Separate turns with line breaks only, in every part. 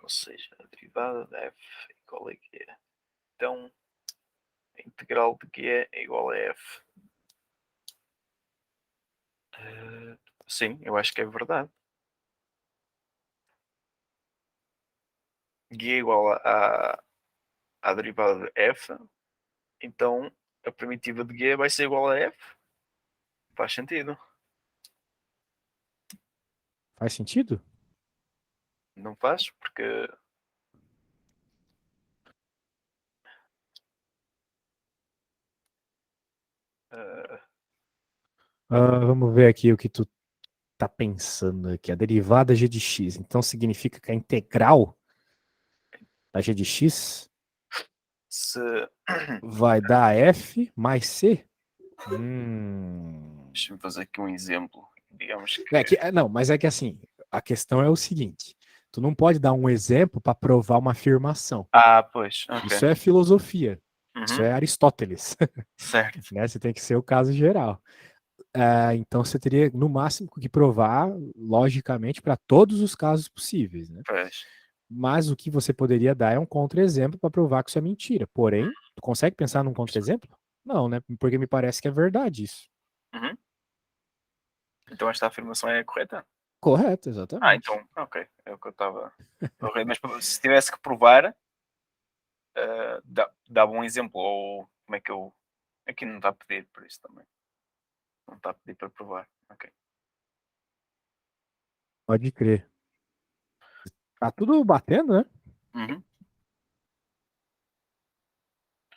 Ou seja, a derivada de f é igual a g. Então, a integral de g é igual a f. Sim, eu acho que é verdade. G é igual à derivada de f. Então, a primitiva de g vai ser igual a f. Faz sentido.
Faz sentido?
Não faz? Porque
Vamos ver aqui o que tu tá pensando aqui. A derivada g de x. Então significa que a integral da g de x
se.
vai dar f mais c?
Deixa-me fazer aqui um exemplo. Digamos que.
Não, mas é que assim, a questão é o seguinte: tu não pode dar um exemplo para provar uma afirmação.
Pois,
Isso
ok.
é filosofia. Isso
Uhum,
é Aristóteles.
certo.
Né? Você tem que ser o caso geral. Então você teria no máximo que provar, logicamente, para todos os casos possíveis. Né?
Pois.
Mas o que você poderia dar é um contra-exemplo para provar que isso é mentira. Porém, tu consegue pensar num contra-exemplo? Não, né? Porque me parece que é verdade isso.
Uhum. Então esta afirmação é correta?
Correto, exatamente.
Então, ok. É o que eu estava. Mas se tivesse que provar, dava um exemplo. Ou como é que eu. Aqui não está a pedir por isso também. Não está a pedir para provar. Ok.
Pode crer. Tá tudo batendo, né?
Uhum.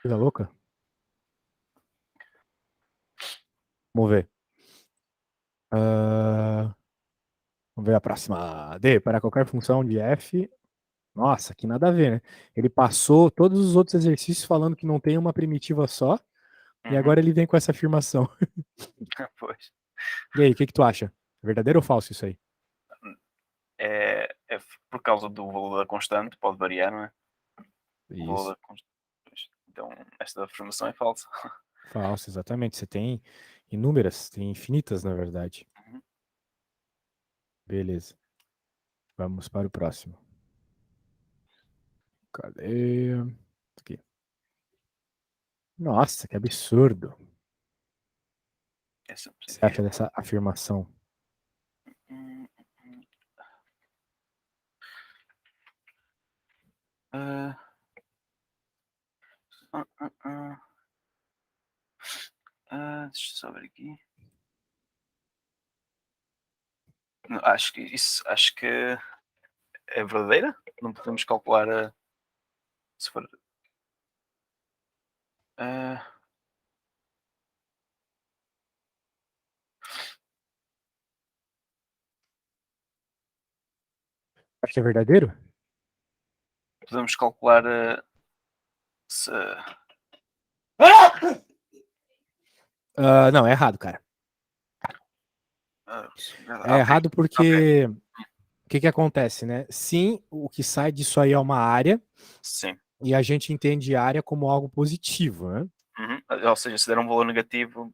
Coisa louca. Vamos ver. Ah, vamos ver a próxima. D, para qualquer função de f. Nossa, que nada a ver, né? Ele passou todos os outros exercícios falando que não tem uma primitiva só, e
Uhum.
agora ele vem com essa afirmação.
Pois.
E aí, o que tu acha? Verdadeiro ou falso isso aí?
É por causa do valor da constante, pode variar, não é? O valor
Isso.
da constante. Então, esta afirmação é falsa.
Falso, exatamente. Você tem inúmeras, tem infinitas, na verdade.
Uhum.
Beleza. Vamos para o próximo. Cadê? Aqui. Nossa, que absurdo. O
É sempre
que você
aqui.
acha dessa afirmação?
Hum, hum. Ah, ah, ah, ah. Deixa eu só ver aqui. Não, acho que é verdadeira. Não podemos calcular se for. ah,
Acha que é verdadeiro?
Podemos calcular se.
Não, é errado, cara. É
Ok,
errado
ok.
porque o que acontece, né? Sim, o que sai disso aí é uma área
Sim.
e a gente entende área como algo positivo, né?
Uhum. Ou seja, se der um valor negativo,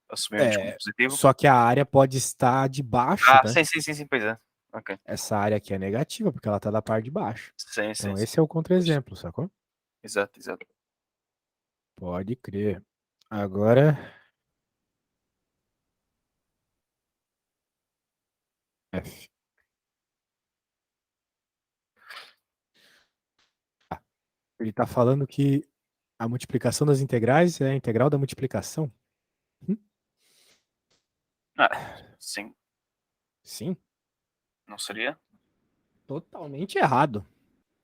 assumimos como positivo.
Só que a área pode estar debaixo, né?
Sim, sim, sim, sim, pois é. Ok.
Essa área aqui é negativa porque ela tá da parte de baixo.
Sim, sim,
Então
sim.
esse é o
Pois.
contra-exemplo, sacou?
Exato, exato.
Pode crer. Agora, F. Ele tá falando que a multiplicação das integrais é a integral da multiplicação. Hum?
Ah, sim,
Sim,
não seria?
totalmente errado.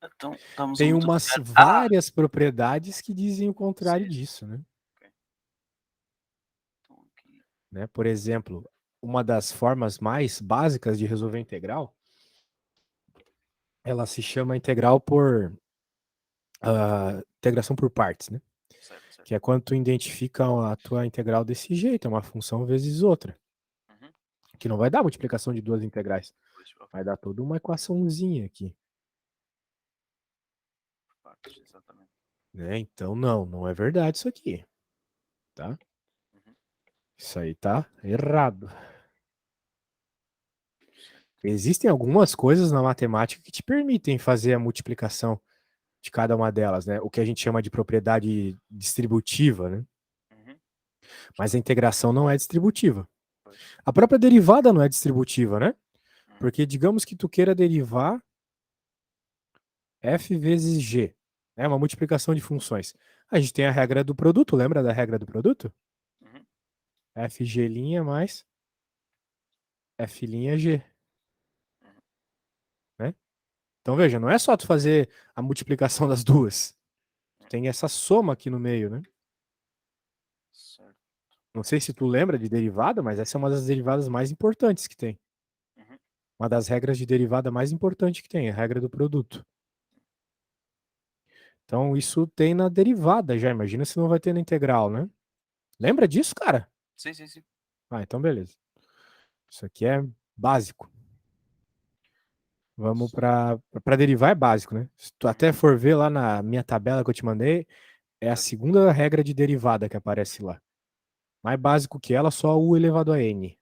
Então estamos a
Tem umas
multiplicar.
várias propriedades que dizem o contrário
Sim,
disso, né?
ok. Então aqui.
Né? Por exemplo, uma das formas mais básicas de resolver integral, ela se chama integral por integração por partes, né?
Certo,
Que
certo.
é quando tu identifica a tua integral desse jeito, é uma função vezes outra,
Uhum.
que não vai dar multiplicação de duas integrais,
Pois, ok.
vai dar toda uma equaçãozinha aqui,
Partes, exatamente.
né? Então não é verdade isso aqui, tá?
Uhum.
Isso aí tá errado.
Certo.
Existem algumas coisas na matemática que te permitem fazer a multiplicação de cada uma delas, né? O que a gente chama de propriedade distributiva, né?
Uhum.
Mas a integração não é distributiva.
Pois.
A própria derivada não é distributiva, né?
Uhum.
Porque digamos que tu queira derivar f vezes g, é uma multiplicação de funções. A gente tem a regra do produto, lembra da regra do produto?
Uhum.
Fg' mais f'g,
Uhum.
né? Então veja, não é só tu fazer a multiplicação das duas. Tem essa soma aqui no meio, né?
Certo.
Não sei se tu lembra de derivada, mas essa é uma das derivadas mais importantes que tem.
Uhum.
Uma das regras de derivada mais importante que tem, a regra do produto. Então isso tem na derivada já, imagina se não vai ter na integral, né? Lembra disso, cara?
Sim, sim, sim.
Ah, então beleza. Isso aqui é básico. Vamos para derivar é básico, né? Se tu até for ver lá na minha tabela que eu te mandei, é a
Certo.
segunda regra de derivada que aparece lá. Mais básico que ela, só u elevado a n.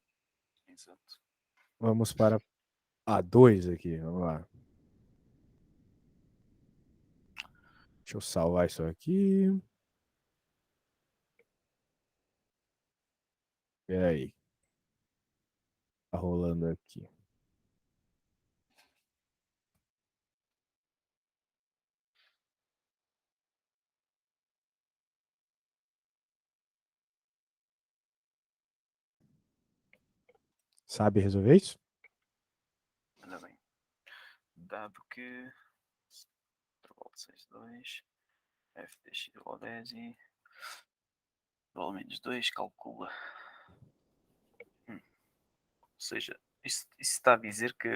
Exato.
Vamos para A2 aqui, vamos lá. Deixa eu salvar isso aqui. Espera aí. Tá rolando aqui. Sabe resolver isso?
Ainda bem. Dado que intervalo de 6, 2, f dx igual a 10 e igual a menos 2, calcula. Ou seja, isso está a dizer que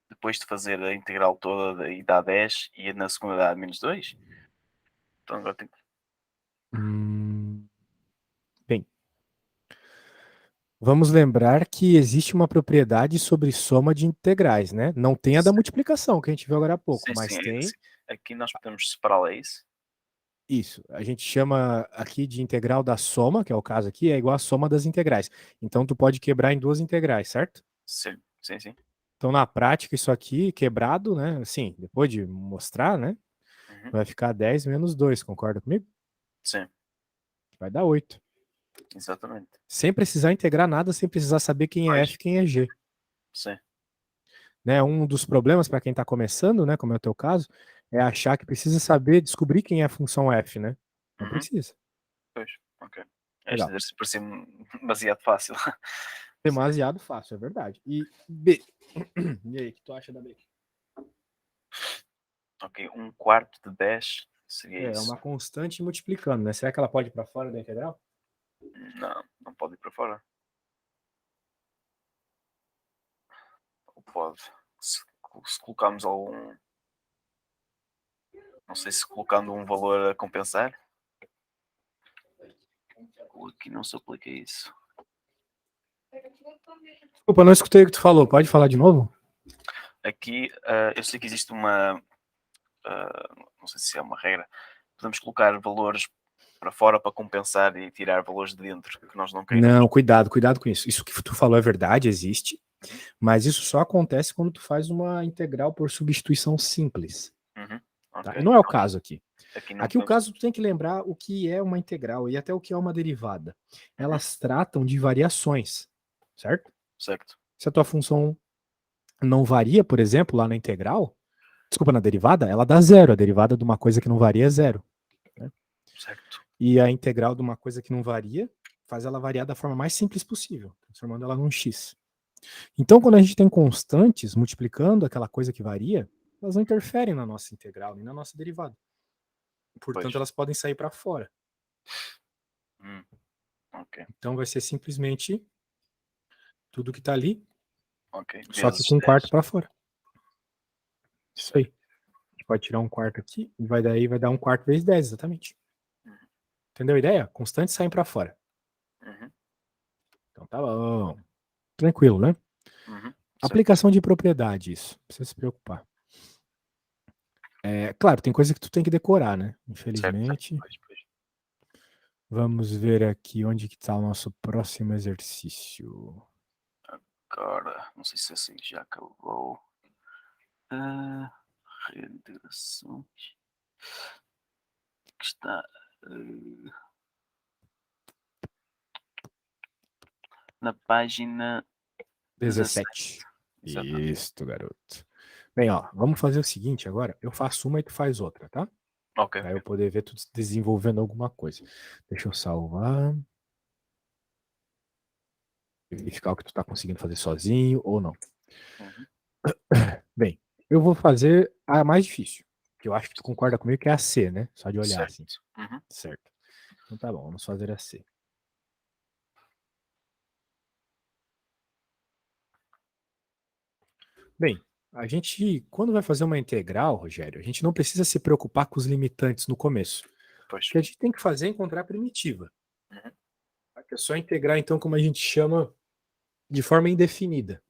depois de fazer a integral toda e dá 10 e na segunda dá menos 2? Então agora tem que.
Bem, vamos lembrar que existe uma propriedade sobre soma de integrais, né? Não tem a da multiplicação, que a gente viu agora há pouco,
Sim, sim.
mas tem
Aqui nós podemos separá-la, é isso?
isso. A gente chama aqui de integral da soma, que é o caso aqui, é igual a soma das integrais. Então, tu pode quebrar em duas integrais, certo?
Sim, sim, sim.
Então, na prática, isso aqui quebrado, né? Assim, depois de mostrar, né?
Uhum.
Vai ficar 10 menos 2, concorda comigo?
Sim,
Vai dar 8.
exatamente.
Sem precisar integrar nada, sem precisar saber quem é
Pois,
F e quem é G.
sim.
Né? Um dos problemas para quem está começando, né, como é o teu caso, é achar que precisa saber descobrir quem é a função F, né? Não
Uhum.
precisa.
Pois, ok. Este
Legal.
exercício parecia-me demasiado fácil.
Demasiado fácil, é verdade. E B. E aí, o que tu acha da B?
Ok, 1/4 de 10 seria
É
isso.
uma constante multiplicando, né? Será que ela pode ir para fora da integral?
Não, não pode ir para fora. Ou pode. Se colocarmos algum. Não sei se colocando um valor a compensar. Aqui não se aplica isso.
Desculpa, não escutei o que tu falou. Pode falar de novo?
Aqui eu sei que existe uma. Não sei se é uma regra. Podemos colocar valores para fora para compensar e tirar valores de dentro que nós não queiramos.
Não, cuidado, cuidado com isso. Isso que tu falou é verdade, existe,
Uhum.
mas isso só acontece quando tu faz uma integral por substituição simples.
Uhum.
Tá?
Ok.
E não é o caso aqui.
Aqui não
Aqui o
podemos.
caso tu tem que lembrar o que é uma integral e até o que é uma derivada.
Uhum.
Elas tratam de variações, certo?
Certo.
Se a tua função não varia, por exemplo, lá na integral, desculpa, na derivada, ela dá zero. A derivada de uma coisa que não varia é zero. Né?
Certo.
E a integral de uma coisa que não varia faz ela variar da forma mais simples possível, transformando ela num x. Então, quando a gente tem constantes multiplicando aquela coisa que varia, elas não interferem na nossa integral nem na nossa derivada.
Pois.
Portanto, elas podem sair para fora.
Ok.
Então, vai ser simplesmente tudo que está ali,
Ok.
só que
Vezes
com um quarto
10.
para fora. Isso aí.
Certo.
A gente pode tirar um quarto aqui e vai dar um quarto vezes 10, exatamente.
Uhum.
Entendeu a ideia? Constantes saem para fora.
Uhum.
Então tá bom. Tranquilo, né?
Uhum. Certo.
Aplicação de propriedade, isso. Não precisa se preocupar. É, claro, tem coisa que tu tem que decorar, né?
Certo.
Infelizmente.
Pois, pois.
Vamos ver aqui onde que está o nosso próximo exercício.
agora, não sei se assim já acabou. Reintegrações. Que está na página 17.
17.
Exatamente.
Isso, garoto. Bem, ó, vamos fazer o seguinte agora. Eu faço uma e tu faz outra, tá?
Ok.
Pra eu poder ver tu desenvolvendo alguma coisa. Deixa eu salvar. Verificar o que tu tá conseguindo fazer sozinho ou não.
Uhum.
Bem, eu vou fazer a mais difícil. Que eu acho que tu concorda comigo que é a C, né? Só de olhar assim.
Certo. Uhum.
Certo. Então tá bom, vamos fazer a C. Bem, a gente, quando vai fazer uma integral, Rogério, a gente não precisa se preocupar com os limitantes no começo.
Pois.
O que a gente tem que fazer é encontrar a primitiva.
Uhum.
É só integrar, então, como a gente chama, de forma indefinida.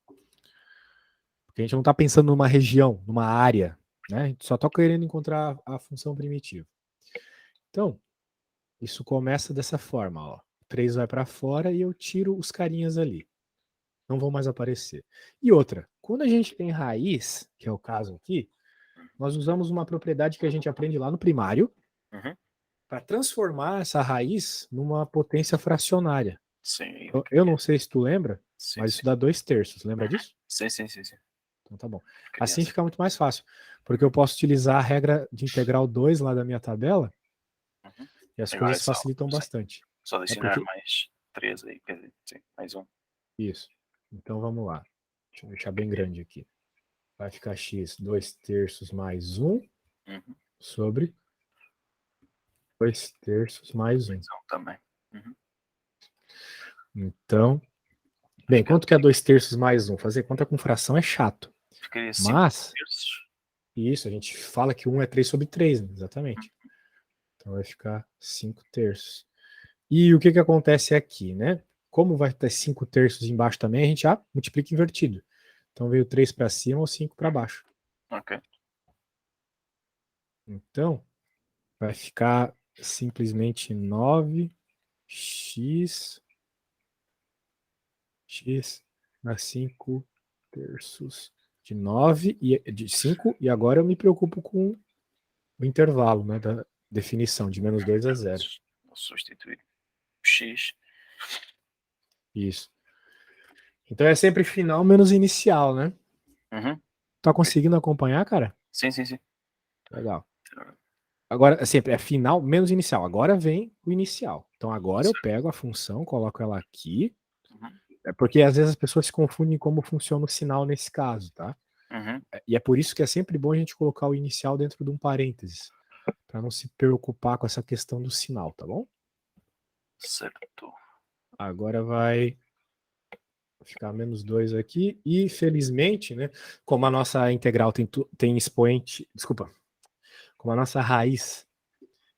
Porque a gente não está pensando numa região, numa área, né? A gente só está querendo encontrar a função primitiva. Então, isso começa dessa forma, ó. 3 vai para fora e eu tiro os carinhas ali. Não vão mais aparecer. E outra, quando a gente tem raiz, que é o caso aqui, nós usamos uma propriedade que a gente aprende lá no primário
Uhum.
para transformar essa raiz numa potência fracionária.
Sim.
Eu não sei se tu lembra,
Sim,
mas
sim.
isso dá 2/3. Lembra
Uhum.
disso?
Sim, sim, sim, sim.
Então tá bom. Assim
Criança.
fica muito mais fácil, porque eu posso utilizar a regra de integral 2 lá da minha tabela
Uhum.
e as
Agora é
coisas
só,
facilitam
sim,
bastante.
só
É
adicionar
porque.
mais 3 aí, quer dizer, sim, mais um.
Isso. Então vamos lá. Deixa eu deixar bem grande aqui. Vai ficar x 2/3 mais 1
Uhum.
sobre 2/3 mais 1.
Mais um também. Uhum.
Então, bem,
Fica,
quanto que é 2/3 mais 1? Fazer conta com fração é chato.
ficaria 5
Mas,
terços.
isso, a gente fala que 1 é 3/3, né? Exatamente. Então vai ficar 5/3. E o que que acontece aqui, né? Como vai ter 5/3 embaixo também, a gente já multiplica invertido. Então veio 3 para cima ou 5 para baixo.
Ok.
Então, vai ficar simplesmente 9x dá 5/3 de 9 e de 5, e agora eu me preocupo com o intervalo, né, da definição de -2 a 0.
Vou substituir o x.
Isso. Então é sempre final menos inicial, né?
Uhum.
Tá conseguindo acompanhar, cara?
Sim, sim, sim.
Legal. Agora, sempre é final menos inicial. Agora vem o inicial. Então agora eu
Certo.
pego a função, coloco ela aqui.
Uhum.
É porque às vezes as pessoas se confundem como funciona o sinal nesse caso, tá?
Uhum.
E é por isso que é sempre bom a gente colocar o inicial dentro de um parênteses, para não se preocupar com essa questão do sinal, tá bom?
Certo.
Agora vai ficar -2 aqui. E felizmente, né, como a nossa integral tem expoente, desculpa, como a nossa raiz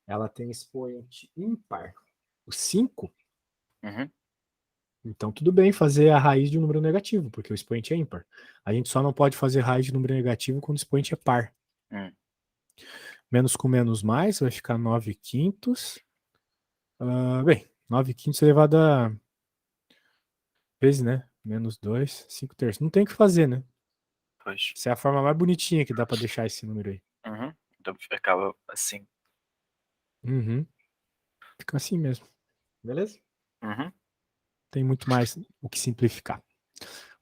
ela tem expoente ímpar, o 5,
Uhum.
então tudo bem fazer a raiz de um número negativo, porque o expoente é ímpar. A gente só não pode fazer raiz de número negativo quando o expoente é par. Menos com menos mais vai ficar 9/5. Bem, 9/5 elevado a vezes, né? -2, 5/3. Não tem o que fazer, né?
Pois.
Essa é a forma mais bonitinha que dá para deixar esse número aí.
Uhum. Então acaba assim.
Uhum. Fica assim mesmo. Beleza?
Uhum.
Tem muito mais o que simplificar.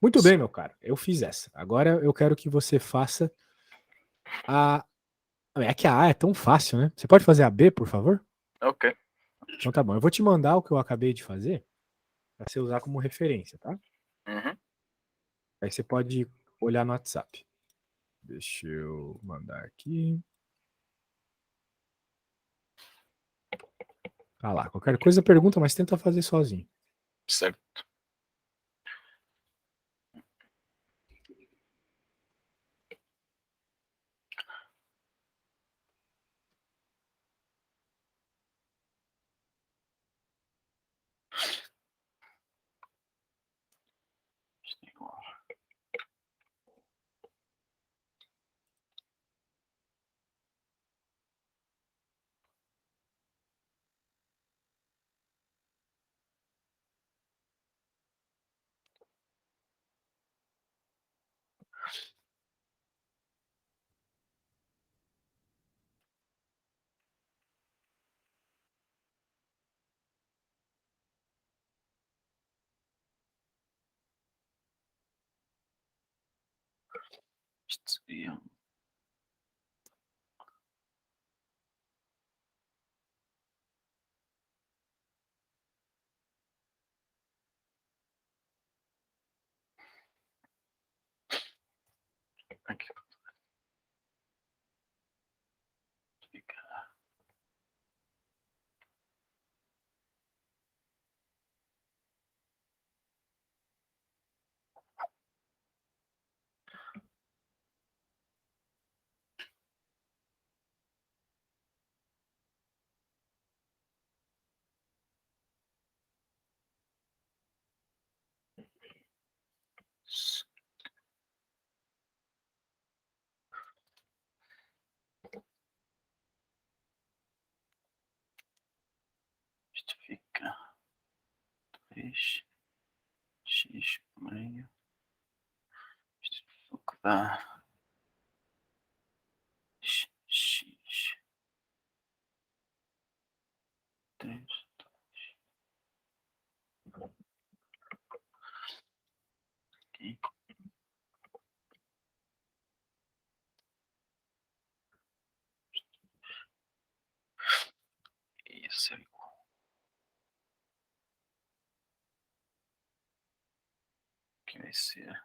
Muito bem, meu caro. Eu fiz essa. Agora eu quero que você faça a. É que a A é tão fácil, né? Você pode fazer a B, por favor?
Ok.
Então tá bom. Eu vou te mandar o que eu acabei de fazer para você usar como referência, tá?
Uhum.
Aí você pode olhar no WhatsApp. Deixa eu mandar aqui. Tá lá. Qualquer coisa pergunta, mas tenta fazer sozinho.
Certo. Isto é igual. Isto seria. Aqui. Fica. Isto fica 3x meio. Isto é o que dá x 3. Aqui. Isso é igual. Aqui vai ser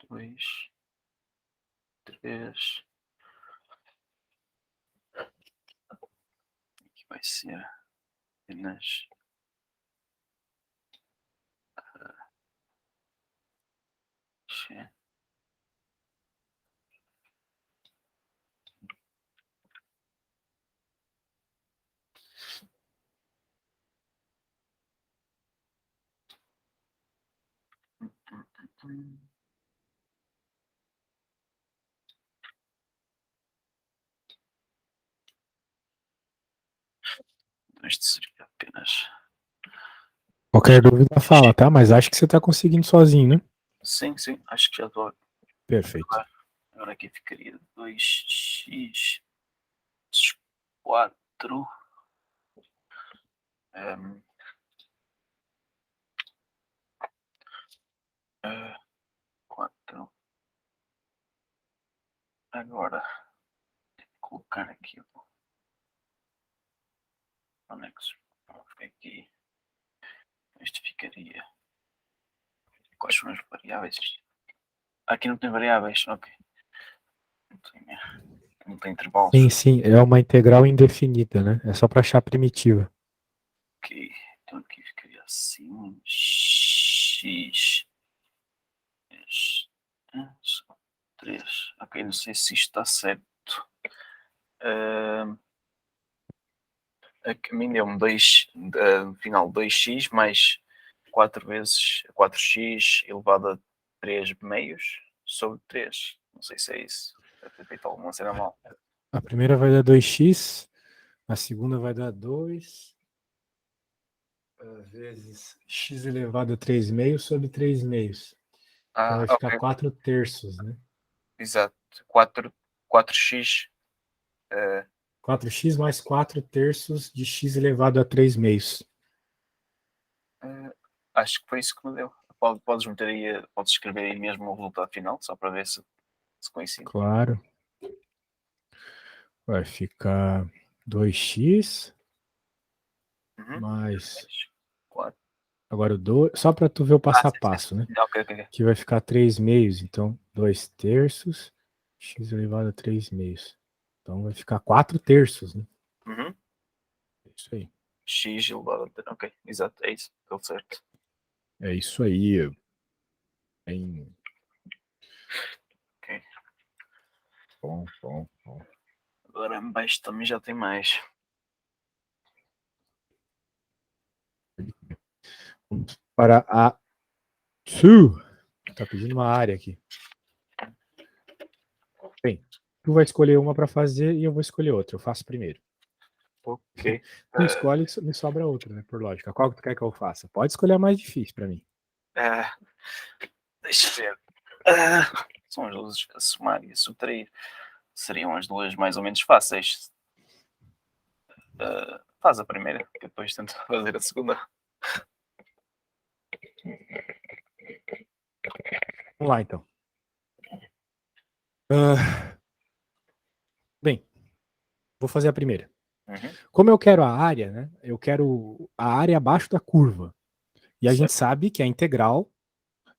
2, 3. Aqui vai ser apenas x. Então isto seria apenas.
Qualquer dúvida fala, tá? Mas acho que você tá conseguindo sozinho, né?
Sim, acho que já estou.
Perfeito.
Agora aqui ficaria 2x 4. 4. Agora, colocar aqui o anexo. Aqui. Isto ficaria. Quais são as variáveis? Aqui não tem variáveis, ok. Não tem intervalos.
Sim, é uma integral indefinida, né? É só para achar a primitiva.
Ok, então aqui ficaria assim. X. 3. Ok, não sei se isto está certo. A mim deu-me 2, no final 2x mais 4 vezes 4x elevado a 3 meios sobre 3. Não sei se é isso. Deve ter feito alguma cena mal.
A primeira vai dar 2x, a segunda vai dar 2 vezes x elevado a 3 meios sobre 3 meios. Então vai ficar
ok.
4 terços, né?
Exato. 4x.
4x mais 4 terços de x elevado a 3 meios.
Acho que foi isso que me deu. Podes meter aí, podes escrever aí mesmo o resultado final, só para ver se coincide.
Claro. Vai ficar 2x mais.
4.
Agora o 2. Só para tu ver o passo a
Sim.
passo, né?
Ok.
Aqui vai ficar 3 meios. Então, 2 terços, x elevado a 3 meios. Então vai ficar 4 terços, né? É isso aí.
X elevado a. Ok, exato, é isso. Deu certo.
É isso aí. Bem.
Ok.
Bom.
Agora embaixo também já tem mais.
Vamos para a 2. Tá pedindo uma área aqui. Bem, tu vai escolher uma para fazer e eu vou escolher outra. Eu faço primeiro.
Ok.
Tu escolhe e me sobra outra, né? Por lógica. Qual que tu quer que eu faça? Pode escolher a mais difícil para mim.
Deixa eu ver. São as luzes a somar e a subtrair. Seriam as duas mais ou menos fáceis. Faz a primeira, que depois tento fazer a segunda.
Vamos lá, então. Ah, bem, vou fazer a primeira.
Uhum.
Como eu quero a área, né? Eu quero a área abaixo da curva. E a gente
Certo,
sabe que a integral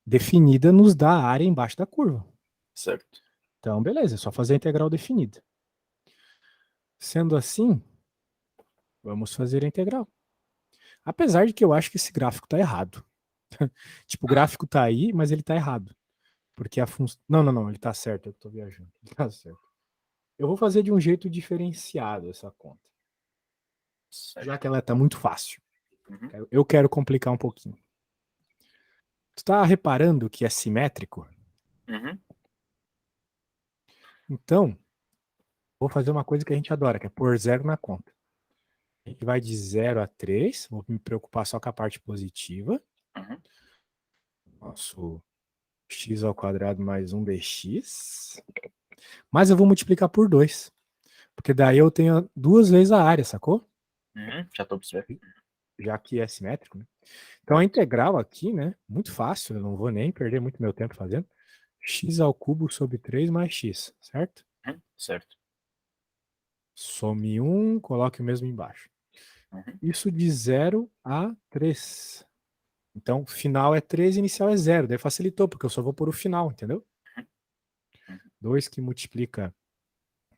definida nos dá a área embaixo da curva.
certo.
Então, beleza, é só fazer a integral definida. Sendo assim, vamos fazer a integral. Apesar de que eu acho que esse gráfico está errado. Tipo, o gráfico está aí, mas ele está errado. Porque a função. Não, ele está certo, eu estou viajando. Ele tá certo. Eu vou fazer de um jeito diferenciado essa conta.
Certo.
Já que ela está muito fácil.
Uhum.
Eu quero complicar um pouquinho. Tu está reparando que é simétrico?
Uhum.
Então, vou fazer uma coisa que a gente adora, que é pôr zero na conta. A gente vai de 0 a 3, vou me preocupar só com a parte positiva.
Uhum.
Nosso x ao quadrado mais 1dx. Mas eu vou multiplicar por 2, porque daí eu tenho 2 vezes a área, sacou?
Uhum. Já estou a perceber.
Já que é simétrico, né? Então a
Certo.
integral aqui, né? Muito fácil, eu não vou nem perder muito meu tempo fazendo. X ao cubo sobre 3 mais x, certo?
Uhum. Certo.
Some 1, coloque o mesmo embaixo.
Uhum.
Isso de 0 a 3. Então, final é 3, inicial é 0. Daí facilitou, porque eu só vou pôr o final, entendeu?
Uhum.
2 que multiplica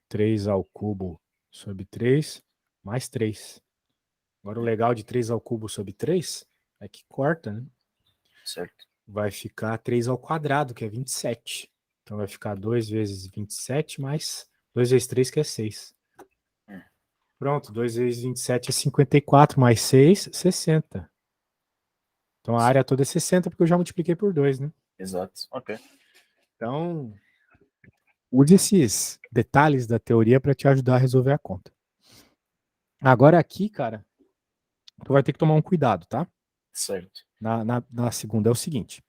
3 ao cubo sobre 3, mais 3. Agora, o legal de 3 ao cubo sobre 3 é que corta, né?
Certo.
Vai ficar 3 ao quadrado, que é 27. Então, vai ficar 2 vezes 27 mais 2 vezes 3, que é 6.
Uhum.
Pronto, 2 vezes 27 é 54, mais 6, 60. Então, a área toda é 60, porque eu já multipliquei por 2, né?
Exato. Ok.
Então, use esses detalhes da teoria para te ajudar a resolver a conta. Agora aqui, cara, tu vai ter que tomar um cuidado, tá?
Certo.
Na segunda é o seguinte.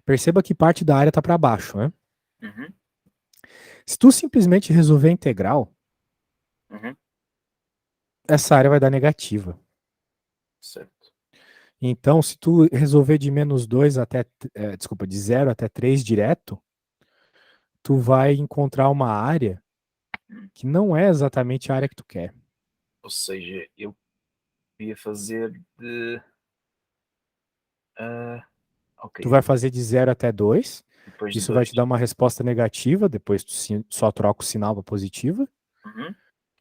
Perceba que parte da área tá para baixo, né?
Uhum.
Se tu simplesmente resolver a integral,
Uhum.
essa área vai dar negativa.
Certo.
Então, se tu resolver de menos 2 até, desculpa, de 0 até 3 direto, tu vai encontrar uma área
Uhum.
que não é exatamente a área que tu quer.
Ou seja, eu ia fazer de. Ok.
Tu vai fazer de 0 até 2,
Depois de
isso vai te
2.
dar uma resposta negativa, depois tu só troca o sinal para positiva.
Uhum.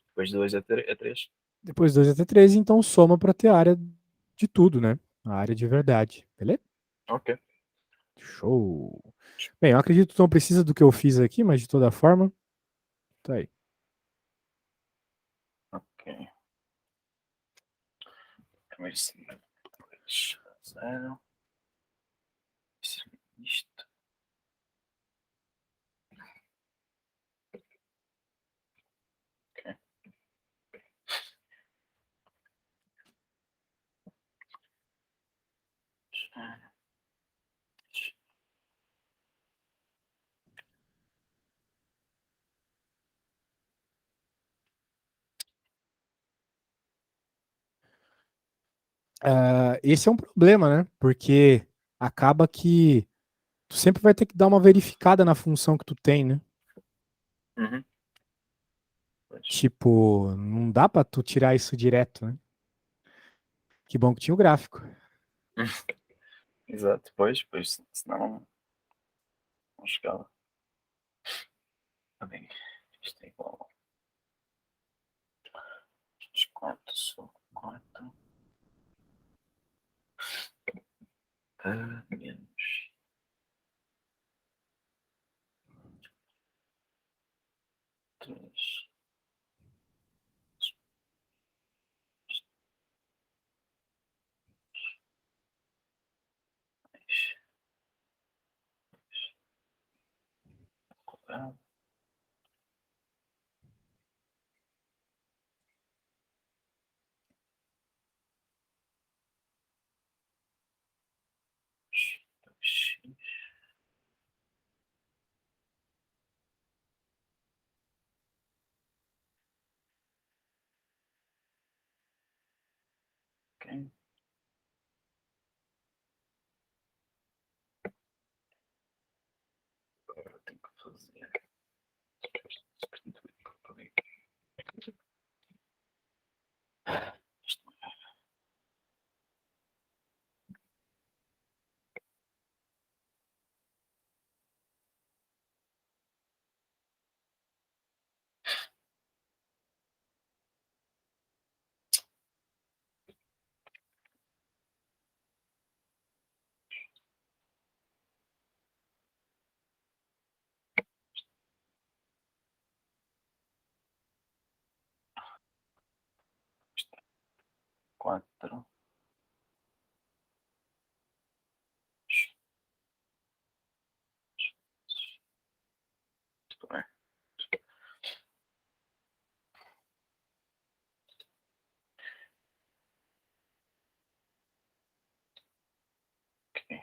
Depois de 2 é 3.
Depois 2 até 3, então soma para ter a área de tudo, né? A área de verdade, beleza?
Ok.
Show! Bem, eu acredito que tu não precisa do que eu fiz aqui, mas de toda forma, tá aí.
Ok. Primeiro segundo. 0. Isto. Ok.
Esse é um problema, né? Porque acaba que tu sempre vai ter que dar uma verificada na função que tu tem, né?
Uhum. Pois.
Tipo, não dá pra tu tirar isso direto, né? Que bom que tinha o gráfico.
Exato. Pois, senão não chegava. Tá bem. Isto é igual. X4 sobre 4. Menos 3. Quadrado. fazer. Isto é. Isto é 4. Muito bem. Ok.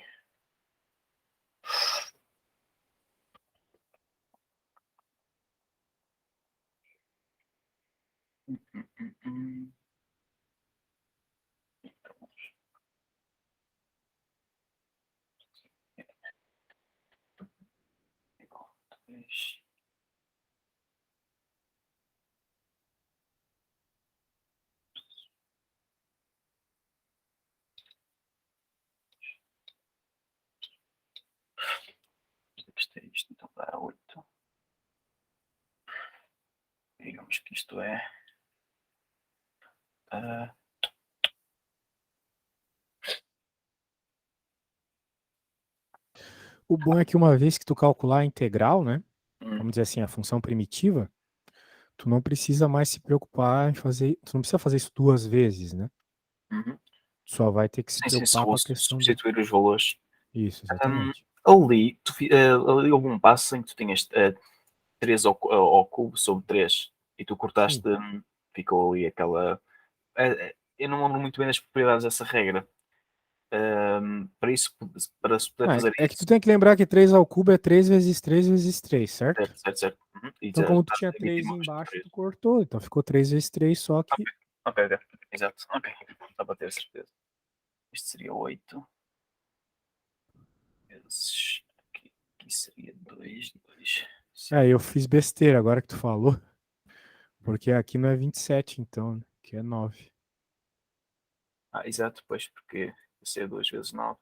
Hum. Então, igual a 3. Isto é isto, então dá 8. Digamos que isto é. ah,
O bom é que uma vez que tu calcular a integral, né?
hum,
Vamos dizer assim, a função primitiva, tu não precisa mais se preocupar em fazer. Tu não precisa fazer isso duas vezes, né?
uhum.
Tu só vai ter que se
Sim, sim,
preocupar com a questão do.
substituir os valores.
Isso,
Hum,
exatamente.
ali houve um passo em que tu tinhas 3 ao cubo sobre 3 e tu cortaste,
Sim.
ficou ali aquela. Eu não lembro muito bem das propriedades dessa regra. Para isso, para se poder
Ah,
fazer
é que tu
isso,
tem que lembrar que 3 ao cubo é 3 vezes 3 vezes 3, certo?
certo, certo, certo. Uhum. E
Então, como tu
estás
tinha
a emitir
3
uma vez por
embaixo,
3.
tu cortou. Então ficou 3 vezes 3, só que.
Ok, ok. Exato. Ok. Só para ter certeza. Isto seria 8 vezes. Aqui seria 2, 2.
É, eu fiz besteira agora que tu falou. Porque aqui não é 27, então, né? Que é 9.
Exato, pois, porque isso é 2 vezes 9.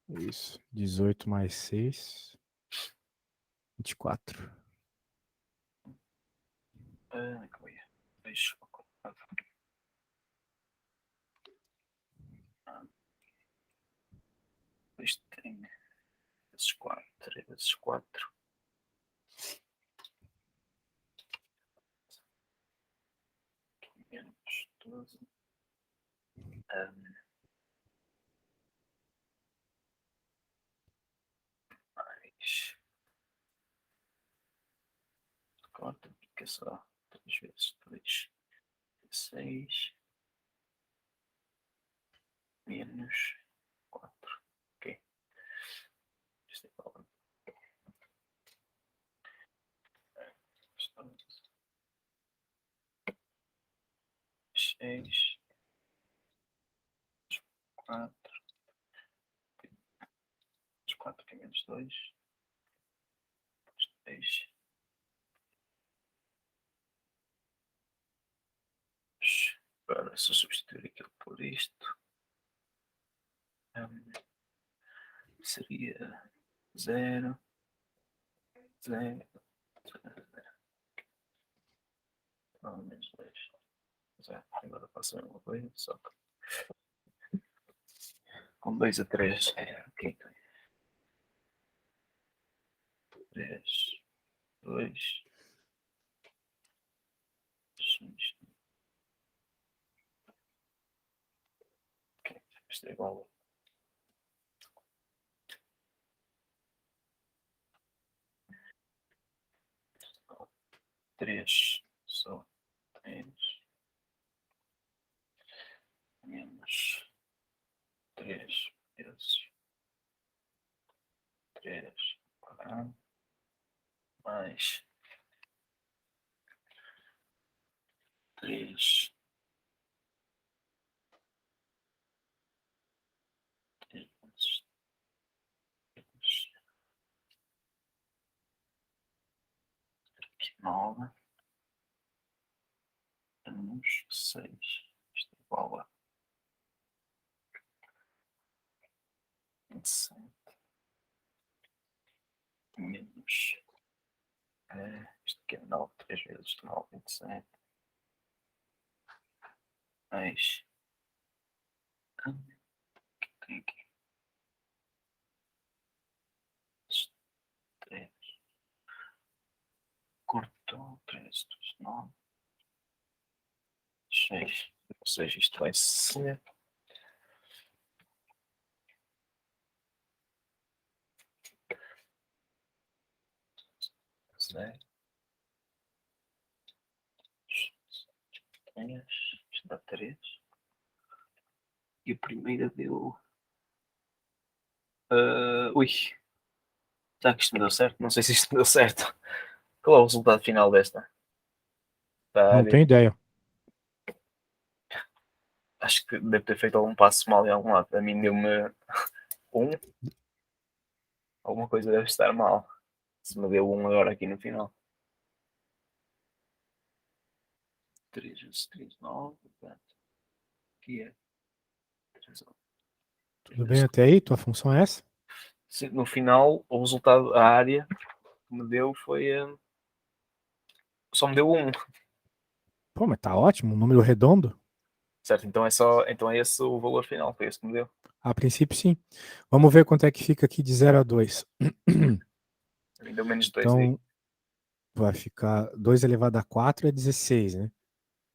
Isso. 18 mais 6. 24.
Como é? 2 ao quadrado. Isto tem vezes 4. 3 vezes 4. Menos 12. Mais 4. Fica só 3 vezes 2. 6. Menos 4. Ok. Isto é igual a 6. 4. 4 que é menos 2. 6. Agora, se eu substituir aquilo por isto, seria 0, 0, 0, menos 2. 0. Agora faço a mesma coisa, só que com 2 a 3. Ok. 3, 2, 6. Ok. Isto é igual a 3. Só 3. Menos 3 vezes 3 quadrado. Mais 3 vezes 3. igual a menos 6. Isto é igual a 27 menos. Isto aqui é 9, 3 vezes 9, 27. Mais. Que tem aqui? 3. Cortou 3, 2, 9. 6. Ou seja, isto vai ser. 0. Isto dá 3. E a primeira deu. Ui. Será que isto me deu certo? Não sei se isto me deu certo. Qual é o resultado final desta?
Não tenho ideia.
Acho que deve ter feito algum passo mal em algum lado. A mim deu-me 1. Alguma coisa deve estar mal. Se me deu 1 agora aqui no final. 3 vezes 3, 9. Portanto, aqui é 3,
Tudo bem até aí? Tua função é essa?
no final, o resultado, a área que me deu foi. Só me deu 1.
Pô, mas tá ótimo, um número redondo.
Certo? Então é esse o valor final. Foi esse que me deu.
A princípio, sim. Vamos ver quanto é que fica aqui de 0 a 2.
Me deu menos 2 aí.
Então, vai ficar 2 elevado a 4 é 16, né?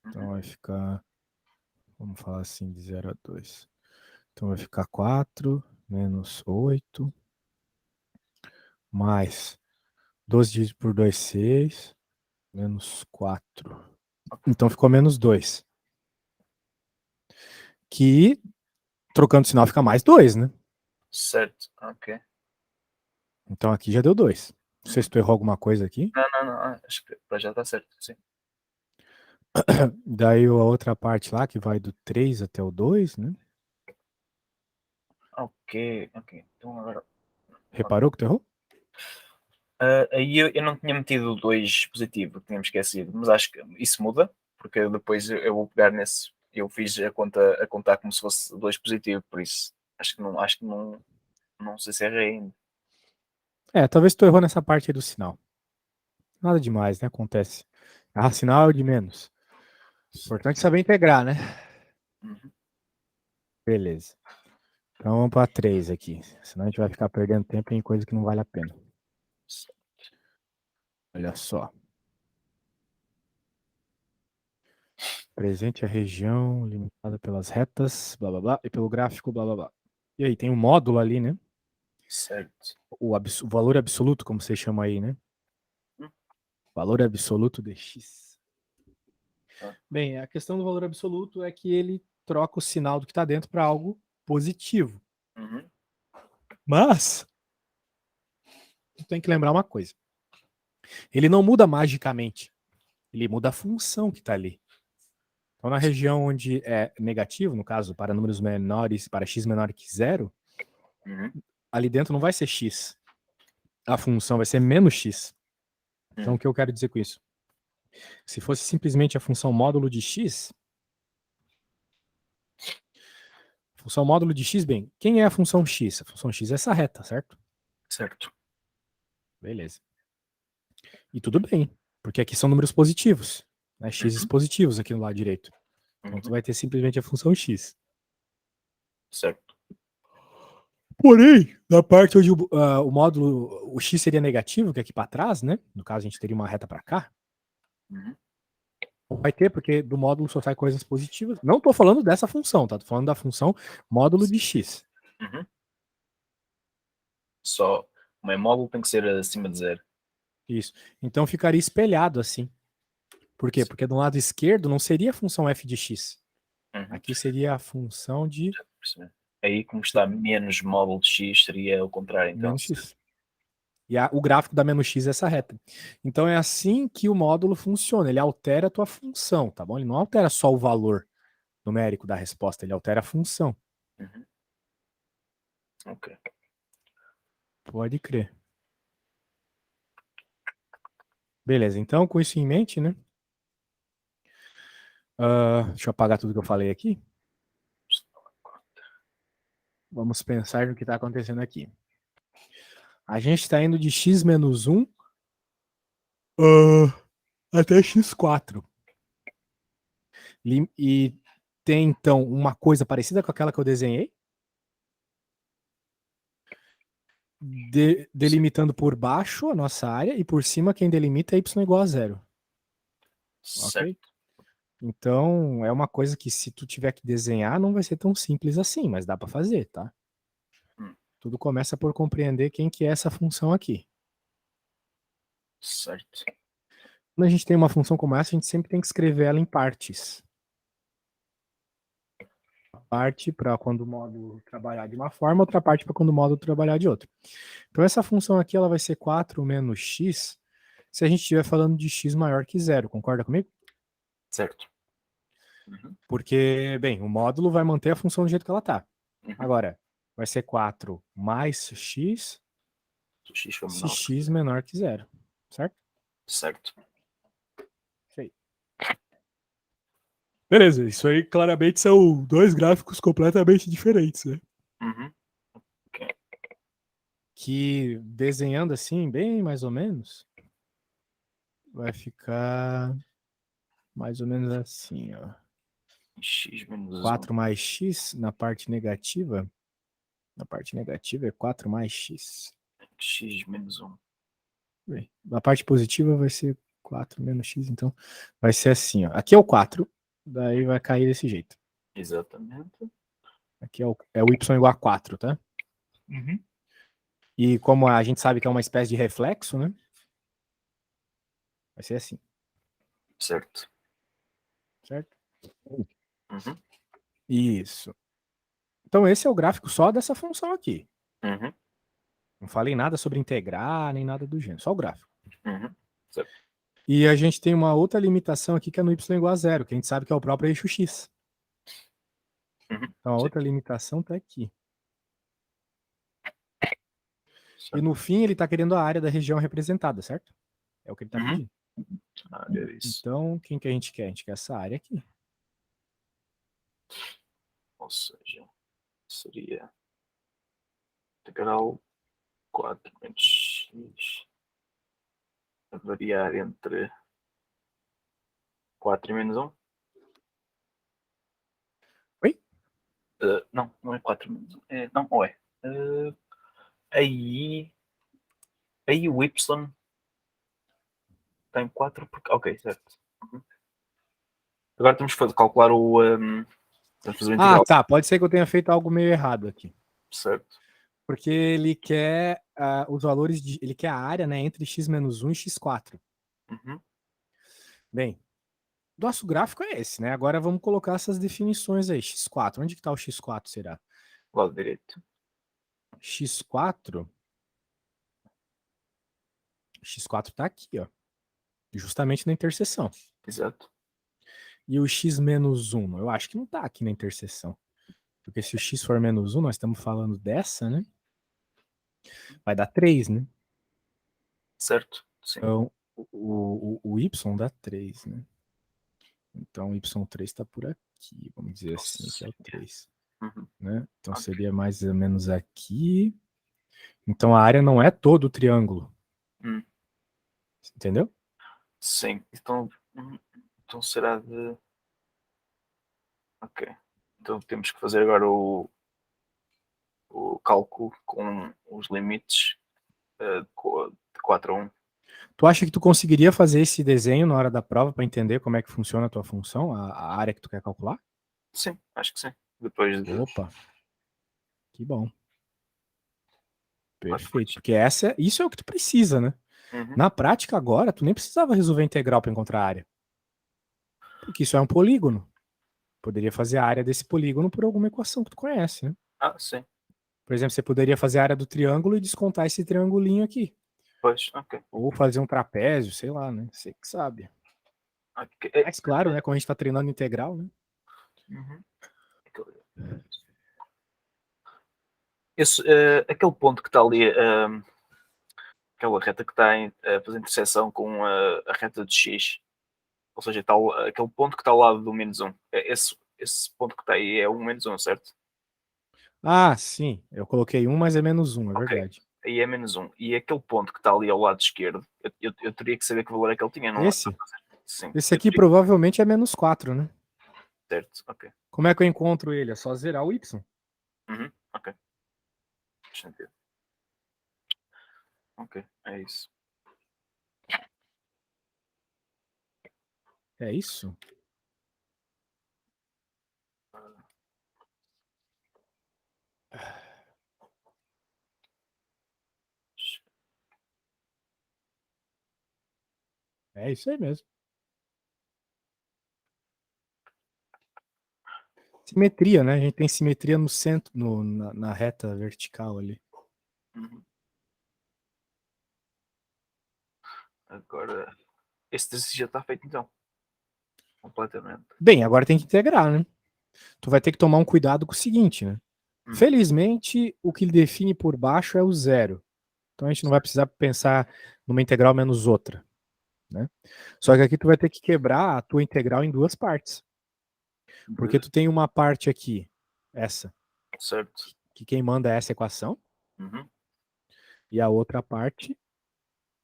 Então
Uhum.
vai ficar, vamos falar assim, de 0 a 2. Então vai ficar 4 menos 8, mais 12 dividido por 2, 6, menos 4. Então ficou menos 2. Que, trocando sinal, fica mais 2, né?
Certo. Ok.
Então aqui já deu 2. Não sei se tu errou alguma coisa aqui.
Não. Acho que para já está certo. Sim.
Daí a outra parte lá, que vai do 3 até o 2, né?
Ok. Então agora.
Reparou que tu errou?
Aí eu não tinha metido o 2 positivo, tínhamos esquecido, mas acho que isso muda, porque depois eu vou pegar nesse. Eu fiz a contar como se fosse 2 positivo, por isso acho que não sei se errei ainda.
Talvez tu errou nessa parte aí do sinal. Nada demais, né? Acontece. Ah, sinal é o de menos. Importante saber integrar, né?
Uhum.
Beleza. Então vamos para 3 aqui. Senão a gente vai ficar perdendo tempo em coisa que não vale a pena. Olha só. Presente a região limitada pelas retas, blá blá blá, e pelo gráfico, blá blá blá. E aí, tem um módulo ali, né?
Certo.
O valor absoluto, como você chama aí, né?
Hum.
Valor absoluto de x.
Ah.
Bem, a questão do valor absoluto é que ele troca o sinal do que está dentro para algo positivo.
Uhum.
Mas, tem que lembrar uma coisa. Ele não muda magicamente. Ele muda a função que está ali. Então, na região onde é negativo, no caso, para números menores, para x menor que zero,
Uhum.
ali dentro não vai ser x. A função vai ser menos x. Então, o que eu quero dizer com isso? Se fosse simplesmente a função módulo de x, função módulo de x, bem, quem é a função x? A função x é essa reta, certo?
Certo.
Beleza. E tudo bem, porque aqui são números positivos, né? X
Uhum.
positivos aqui no lado direito. Então, tu
Uhum.
vai ter simplesmente a função x.
Certo.
Porém, na parte onde o módulo, o x seria negativo, que é aqui para trás, né? No caso, a gente teria uma reta para cá.
Uhum.
Vai ter, porque do módulo só sai coisas positivas. Não estou falando dessa função, tá? Tô falando da função módulo de x.
Uhum. Só o meu módulo tem que ser acima de 0.
Isso. Então ficaria espelhado assim. Por quê? Porque do lado esquerdo não seria a função f de x.
Uhum.
Aqui seria a função de
Percebi. Aí, como está menos módulo de x, seria o contrário, então.
menos x. E o gráfico da menos x é essa reta. Então é assim que o módulo funciona. Ele altera a tua função, tá bom? Ele não altera só o valor numérico da resposta, ele altera a função.
Uhum. Ok.
Pode crer. Beleza, então com isso em mente, né? Deixa eu apagar tudo que eu falei aqui. Vamos pensar no que está acontecendo aqui. A gente está indo de x menos 1 até x4. E tem, então, uma coisa parecida com aquela que eu desenhei. Delimitando por baixo a nossa área e por cima quem delimita é y igual a 0.
Certo.
Ok? Então, é uma coisa que se tu tiver que desenhar não vai ser tão simples assim, mas dá para fazer, tá? Tudo começa por compreender quem que é essa função aqui.
Certo.
Quando a gente tem uma função como essa, a gente sempre tem que escrever ela em partes. Parte para quando o módulo trabalhar de uma forma, outra parte para quando o módulo trabalhar de outra. Então essa função aqui ela vai ser 4 menos x se a gente estiver falando de x maior que 0, concorda comigo?
Certo.
Porque, bem, o módulo vai manter a função do jeito que ela está.
Uhum.
Agora, vai ser 4 mais x
Se o x for
se
menor.
x menor que 0, certo?
Certo.
Isso aí. Beleza, isso aí claramente são dois gráficos completamente diferentes, né?
Uhum.
Que desenhando assim, bem mais ou menos, vai ficar mais ou menos assim, ó.
X menos
4 mais x na parte negativa. Na parte negativa é 4 mais x.
1. X menos 1.
Bem, na parte positiva vai ser 4 menos x, então vai ser assim, ó. Aqui é o 4, daí vai cair desse jeito.
Exatamente.
Aqui é o y igual a 4, tá?
Uhum.
E como a gente sabe que é uma espécie de reflexo, né? Vai ser assim,
Certo.
certo?
Uhum.
Isso. Então esse é o gráfico só dessa função aqui.
Uhum.
Não falei nada sobre integrar, nem nada do gênero, só o gráfico.
Uhum. Certo.
E a gente tem uma outra limitação aqui que é no y igual a 0, que a gente sabe que é o próprio eixo x.
Uhum.
Então a
Sim.
outra limitação está aqui. E
Certo.
no fim ele está querendo a área da região representada, certo? É o que ele está
Uhum.
pedindo.
É isso.
Então, quem que a gente quer? A gente quer essa área aqui.
Ou seja, seria integral 4 menos x a variar entre 4 e menos 1.
Oi?
Não, não é 4 menos 1. Não, ou é. Aí o y tem 4 porque. Ok, certo. Uhum. Agora temos que calcular o. Temos que fazer o integral.
Tá. Pode ser que eu tenha feito algo meio errado aqui.
Certo.
Porque ele quer os valores de. Ele quer a área, né, entre x menos 1 e x4.
Uhum.
Bem, nosso gráfico é esse, né? Agora vamos colocar essas definições aí. x4. Onde que está o x4, será?
Lado direito.
x4 está aqui, ó. Justamente na interseção.
Exato.
E o x menos 1? Eu acho que não está aqui na interseção. Porque se o x for menos 1, nós estamos falando dessa, né? Vai dar 3, né?
Certo. Sim.
Então, o y dá 3, né? Então, o y3 está por aqui, vamos dizer assim, que é o 3.
Uhum.
Né? Então,
Ok.
seria mais ou menos aqui. Então, a área não é todo o triângulo.
Hum.
Entendeu?
Sim. Então será de. Ok. Então temos que fazer agora o cálculo com os limites de 4 a 1.
Tu acha que tu conseguiria fazer esse desenho na hora da prova para entender como é que funciona a tua função, a área que tu quer calcular?
Sim, acho que sim. Depois de.
Opa, que bom.
Claro que
Perfeito.
sim.
Porque isso é o que tu precisa, né?
Uhum.
Na prática, agora, tu nem precisava resolver integral para encontrar a área. Porque isso é um polígono. Poderia fazer a área desse polígono por alguma equação que tu conhece, né?
Sim.
Por exemplo, você poderia fazer a área do triângulo e descontar esse triangulinho aqui.
Pois, ok.
Ou fazer um trapézio, sei lá, né? Você que sabe.
Ok.
Mas claro, né? Quando a gente tá treinando integral, né?
Uhum. Aquele ponto que está ali aquela reta que está a fazer interseção com a reta de x. Ou seja, aquele ponto que está ao lado do menos 1. Esse ponto que está aí é 1 menos 1, certo?
Ah, sim. Eu coloquei 1, mas é menos 1, é
Ok.
verdade.
Aí é menos 1. E aquele ponto que está ali ao lado esquerdo, eu teria que saber que valor é que ele tinha, não é?
Esse?
Sim.
Esse aqui provavelmente é menos 4, né?
Certo, ok.
Como é que eu encontro ele? É só zerar o y.
Uhum, ok. Faz sentido. Ok, é isso.
É isso? É isso aí mesmo. Simetria, né? A gente tem simetria no centro, na reta vertical ali.
Uhum. Agora, esse exercício já está feito então. Completamente.
Bem, agora tem que integrar, né? Tu vai ter que tomar um cuidado com o seguinte, né? Felizmente, o que define por baixo é o zero. Então a gente não vai precisar pensar numa integral menos outra, né? Só que aqui tu vai ter que quebrar a tua integral em duas partes. Porque tu tem uma parte aqui, essa,
Certo.
que quem manda é essa equação,
Uhum.
e a outra parte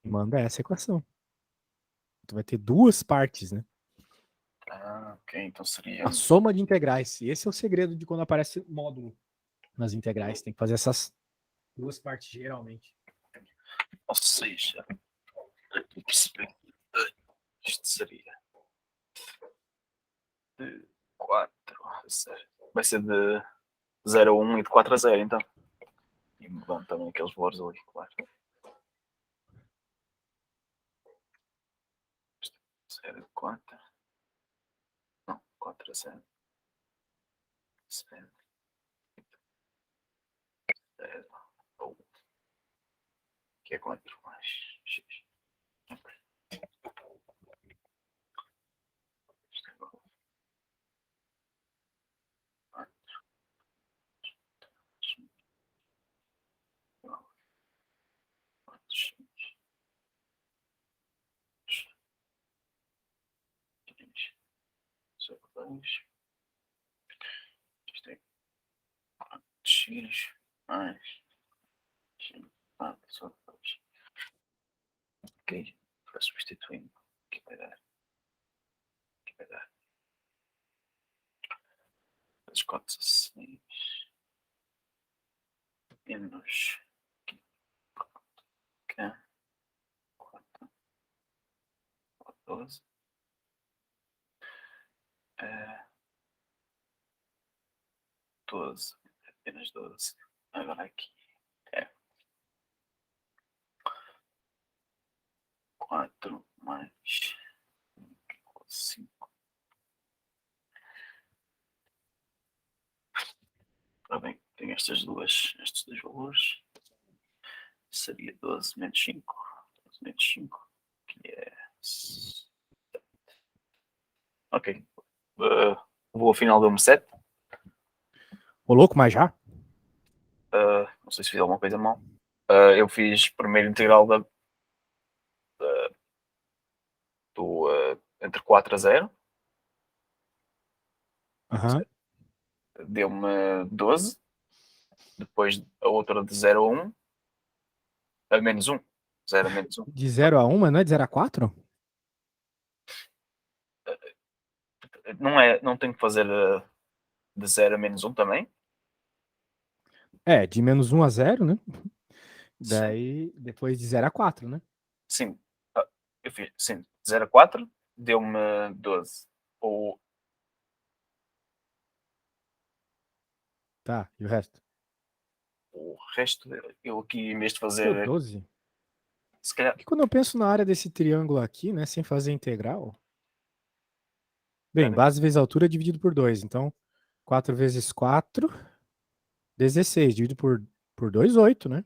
manda essa equação. Tu vai ter duas partes, né?
Ah, ok. Então seria.
A soma de integrais. E esse é o segredo de quando aparece módulo nas integrais. Tem que fazer essas duas partes geralmente.
Ou seja, eu percebi que isto seria de 4 a 0. Vai ser de 0 a 1 e de 4 a 0, então. E vão também aqueles valores ali, claro. 0 a 4. Não, 4 a 0. 0, 0 ou que é 4 mais x. Isto é igual a 4 igual a 4x. Sobre 2. Isto é 4x mais x. Sobre 2. Ok. Para substituindo. O que vai dar? O que vai dar? As contas assim. Menos. K. 4. 12. 12. Apenas 12. Agora aqui. É 4 mais 5. Ora bem, tenho estes dois valores. Seria 12 menos 5. 12 menos 5. Que é. Ok. Vou ao final do 7.
Ô louco, mas já?
Não sei se fiz alguma coisa mal. Eu fiz primeiro integral entre 4 a 0.
Aham.
Deu-me 12. Depois a outra de 0 a 1. A menos 1. 0 a menos 1.
De 0 a 1, mas não é de 0 a 4?
Não tenho que fazer de 0 a menos 1 também?
É, de menos 1 a 0, né?
Sim.
Daí, depois de 0 a 4, né?
Sim. Eu fiz, sim, de 0 a 4 deu-me 12. Ou
Tá, e o resto?
o resto, eu aqui, em vez de
Acho que deu
fazer,
12.
se calhar,
E quando eu penso na área desse triângulo aqui, né, sem fazer integral... Bem,
peraí,
base vezes altura dividido por 2. Então, 4 vezes 4, 16. Dividido por 2, 8, né?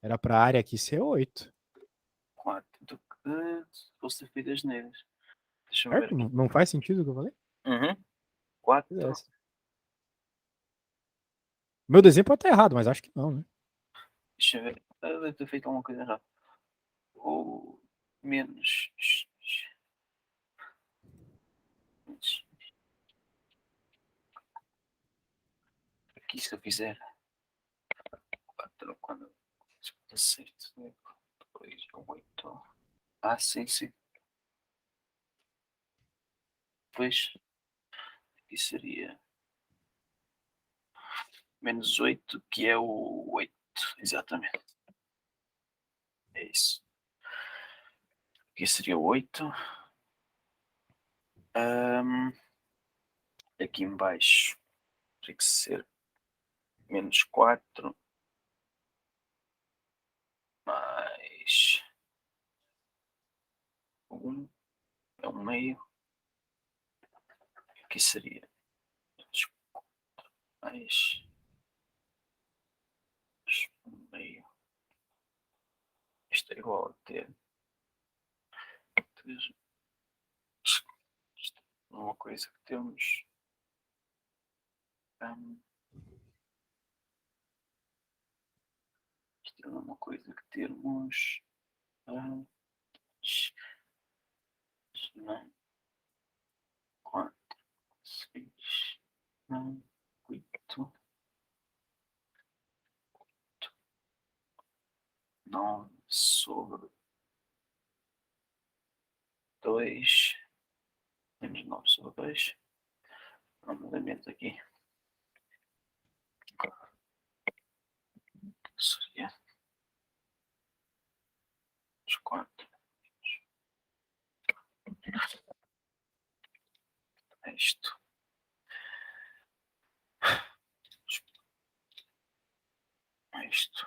Era para a área aqui ser 8.
4 do que vou ser feito as neiras. Deixa-me ver
Certo?
aqui.
Não faz sentido o que eu falei?
Uhum. 4.
É. Meu desenho pode estar errado, mas acho que não, né?
Deixa eu ver. Deve ter feito alguma coisa errada. ou menos. Aqui se eu fizer 4, quando 16, 2, 8. Ah, sim, sim. Pois, aqui seria menos 8, que é o 8. Exatamente. É isso. Aqui seria o 8. Aqui embaixo tem que ser menos 4 mais 1 é um meio. Aqui seria menos 4 mais um meio. Isto é igual a ter uma coisa que temos. Isto é uma coisa que temos. Não. 4, 6, 8, 9 sobre 2, menos 9 sobre 2. Normalmente aqui seria os 4. É isto. É isto.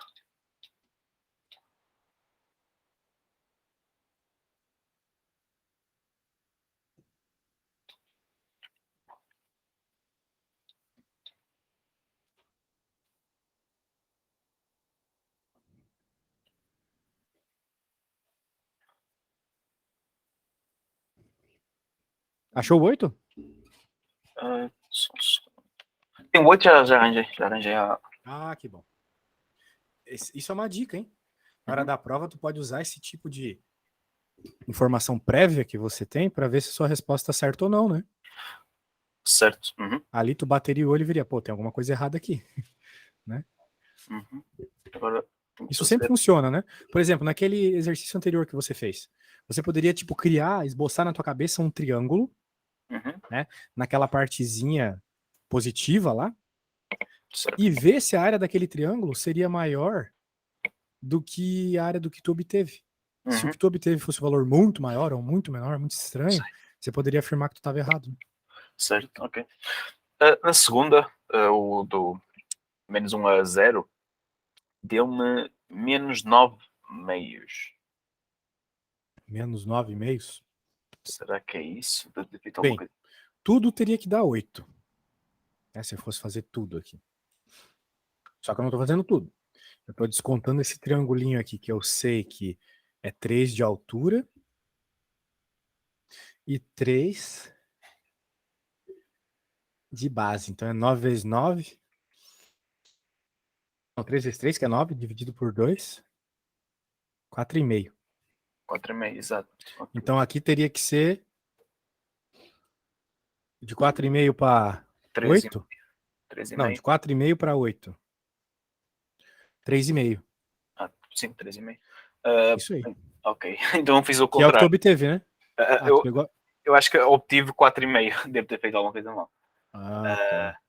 Achou o 8?
Tem 8, já arranjei. Já arranjei a.
Ah, que bom. Isso é uma dica, hein? Na hora
Uhum.
da prova, tu pode usar esse tipo de informação prévia que você tem para ver se sua resposta é certa ou não, né?
Certo. Uhum.
Ali tu bateria o olho e viria, pô, tem alguma coisa errada aqui, né?
Uhum. Agora tem que
Isso sempre
fazer.
funciona, né? Por exemplo, naquele exercício anterior que você fez, você poderia, tipo, criar, esboçar na tua cabeça um triângulo,
Uhum.
né? Naquela partezinha positiva lá,
Certo.
e ver se a área daquele triângulo seria maior do que a área do que tu obteve. Se o
Uhum.
que tu obteve fosse um valor muito maior ou muito menor, muito estranho,
Sei.
você poderia afirmar que tu estava errado, né?
Certo, ok. Na segunda, o do menos 1 a 0, deu-me menos 9 meios.
Menos 9,5.
Será que é isso? Deve ter feito alguma
Bem,
coisa.
tudo teria que dar 8, né? Se eu fosse fazer tudo aqui. Só que eu não estou fazendo tudo. Eu estou descontando esse triangulinho aqui, que eu sei que é 3 de altura e 3 de base. Então é 9 vezes 9. Não, 3 vezes 3, que é 9, dividido por 2, 4,5.
4,5, exato. Ok.
Então aqui teria que ser de 4,5 para
13,
8? Não,
13,5.
de 4,5 para 8. 3,5.
Ah, sim, 13,5. Ah,
Isso aí.
ok, então fiz o
Que é o que tu
contrário.
obteve, né?
Ah,
Ah, tu
eu,
pegou.
eu acho que obtive 4,5. Devo ter feito alguma coisa mal.
Ah, tá.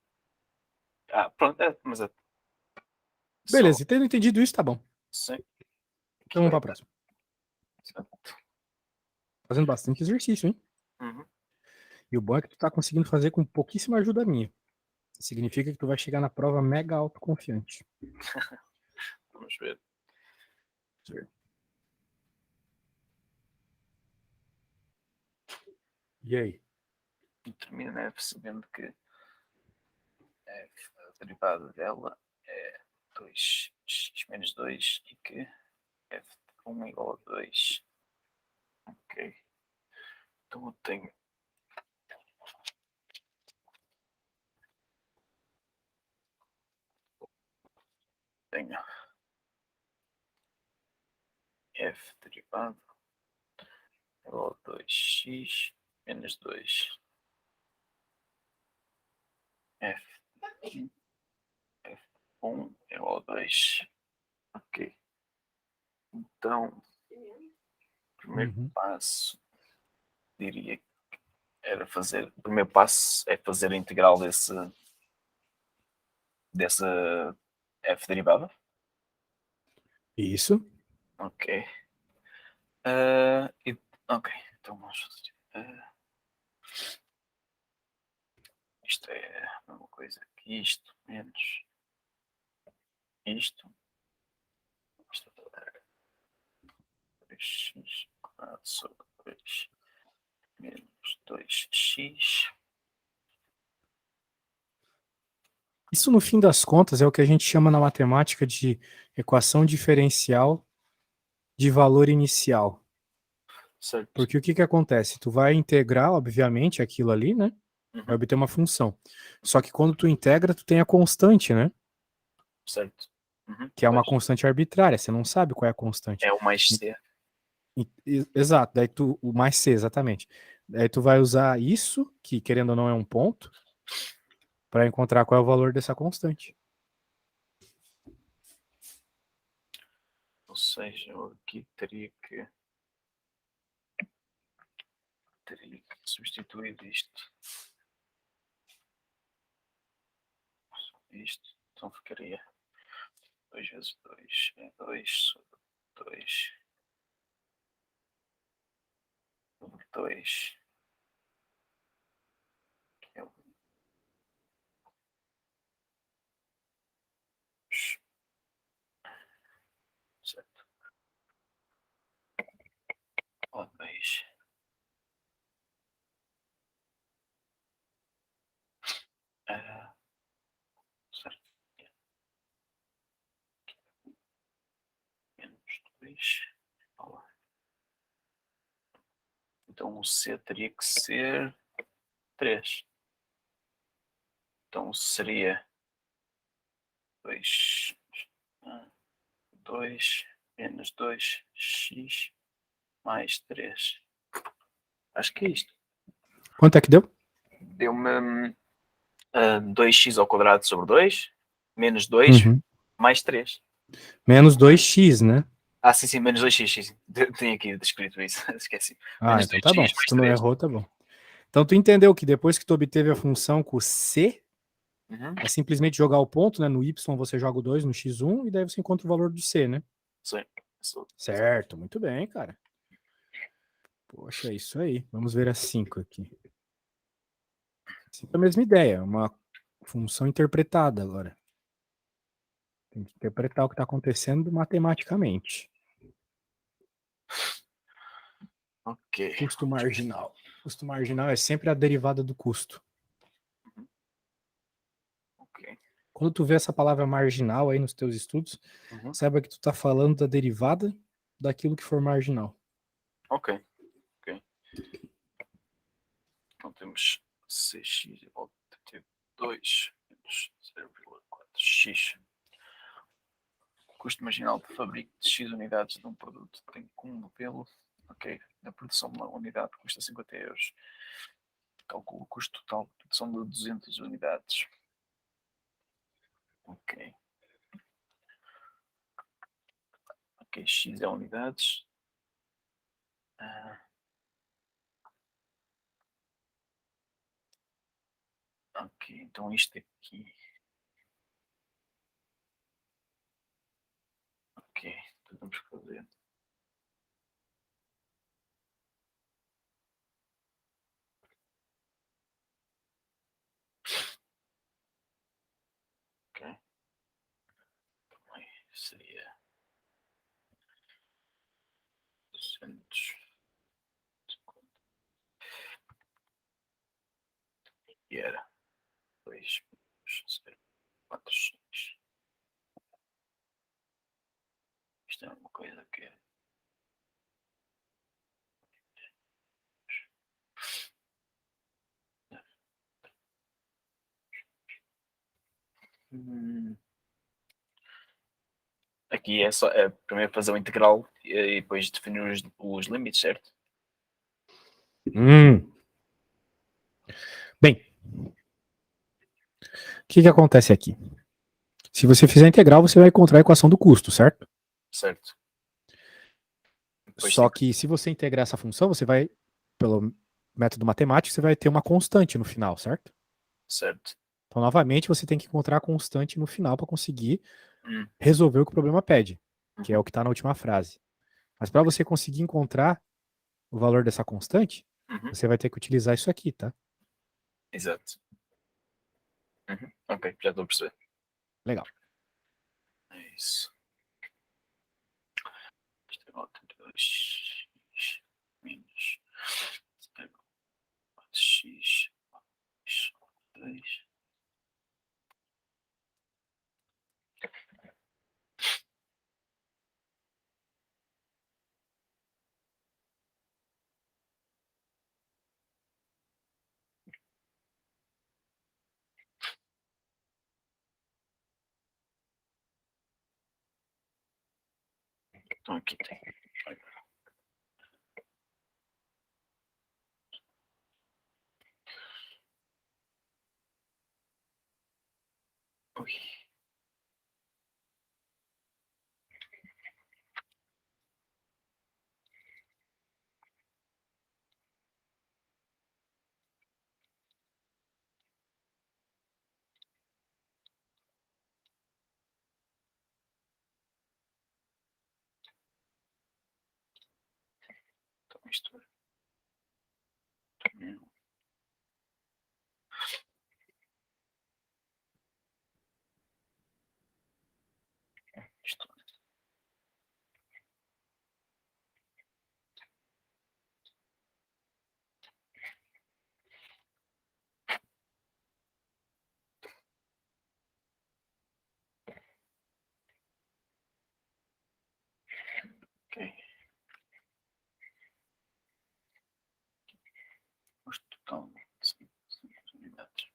Ah, pronto, mas é só.
Beleza, e tendo entendido isso, tá bom.
Sim,
Então
aqui
vamos
vai
para a
dar.
próxima.
Certo.
Fazendo bastante exercício, hein?
Uhum.
E o bom é que tu tá conseguindo fazer com pouquíssima ajuda minha. Significa que tu vai chegar na prova mega autoconfiante.
Vamos ver.
E aí?
E termina, né, percebendo que a derivada dela é 2x menos 2 e que f de 1 igual a 2. Ok. Então eu tenho f derivado igual a 2x menos 2 f1 igual a 2. Ok. Então, o primeiro
Uhum.
passo diria que era fazer. O primeiro passo é fazer a integral dessa f derivada.
Isso.
Ok. Ok, então vamos fazer. Isto é a mesma coisa que isto, menos isto. Isto vai dar 2x quadrado sobre 2 menos 2x.
Isso, no fim das contas, é o que a gente chama na matemática de equação diferencial de valor inicial.
Certo.
Porque o que acontece? Tu vai integrar, obviamente, aquilo ali, né? Vai
Uhum.
obter uma função. Só que quando tu integra, tu tem a constante, né?
Certo. Uhum.
Que é uma
Pois.
constante arbitrária. Você não sabe qual é a constante.
É o mais C.
Exato. Daí tu, o mais C, exatamente. Daí tu vai usar isso, que querendo ou não é um ponto, para encontrar qual é o valor dessa constante.
Ou seja, eu aqui teria que substituir isto. Então ficaria 2 vezes 2 é 2 sobre 2 sobre 2. Que é o certo. Ó, 2. Certo. Menos 2. Então o C teria que ser 3. Então seria 2 menos 2x mais 3. Acho que é isto.
Quanto é que deu?
Deu-me 2x ao quadrado sobre 2 menos 2
Uhum.
mais 3.
Menos 2x, né?
Ah, sim, menos 2x. Sim. Tenho aqui descrito isso. Esqueci.
Ah,
Menos
então tá
2x
bom. Se
mais
tu não
3.
errou, tá bom. Então tu entendeu que depois que tu obteve a função com C,
Uhum.
é simplesmente jogar o ponto, né? No Y você joga o 2 no x1 e daí você encontra o valor do C, né?
Sim.
Certo, muito bem, cara. Poxa, é isso aí. Vamos ver a 5 aqui. 5 é a mesma ideia, uma função interpretada agora. Tem que interpretar o que está acontecendo matematicamente.
Ok.
Custo marginal. Custo marginal é sempre a derivada do custo.
Ok.
Quando tu vê essa palavra marginal aí nos teus estudos,
Uhum.
saiba que tu está falando da derivada daquilo que for marginal.
Ok. Então temos 6x igual a 2 menos 0,4x. O custo marginal de fabrico de X unidades de um produto tem como modelo. Ok. A produção de uma unidade custa 50 euros. Calculo o custo total de produção de 200 unidades. Ok. Ok, X é unidades. Ok, então isto aqui. Ok, então vamos fazer. Ok. Então aí seria 200. E era 2 menos 0,4x. Isto é uma coisa que é. aqui é só primeiro fazer o integral e depois definir os limites, certo?
Bem, o que acontece aqui? Se você fizer a integral, você vai encontrar a equação do custo, certo?
Certo. Depois
Só
tem
que se você integrar essa função, você vai, pelo método matemático, você vai ter uma constante no final, certo?
certo.
Então, novamente, você tem que encontrar a constante no final para conseguir
Hum,
resolver o que o problema pede, que é
uhum,
o que está na última frase. Mas para você conseguir encontrar o valor dessa constante,
uhum,
você vai ter que utilizar isso aqui, tá?
exato. Uhum, ok, já estou a perceber.
Legal.
É isso. Isto é igual a 32x menos 4x mais 2. Então aqui tem. Ui. Então isto é. Isto é. Ok. Custo total de 5 unidades.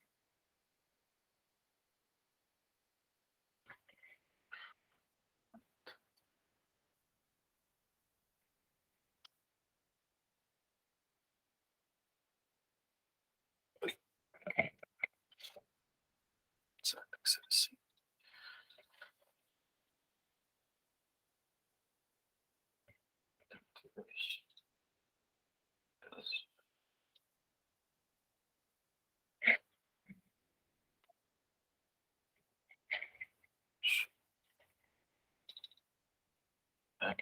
Será que tem que ser assim? É.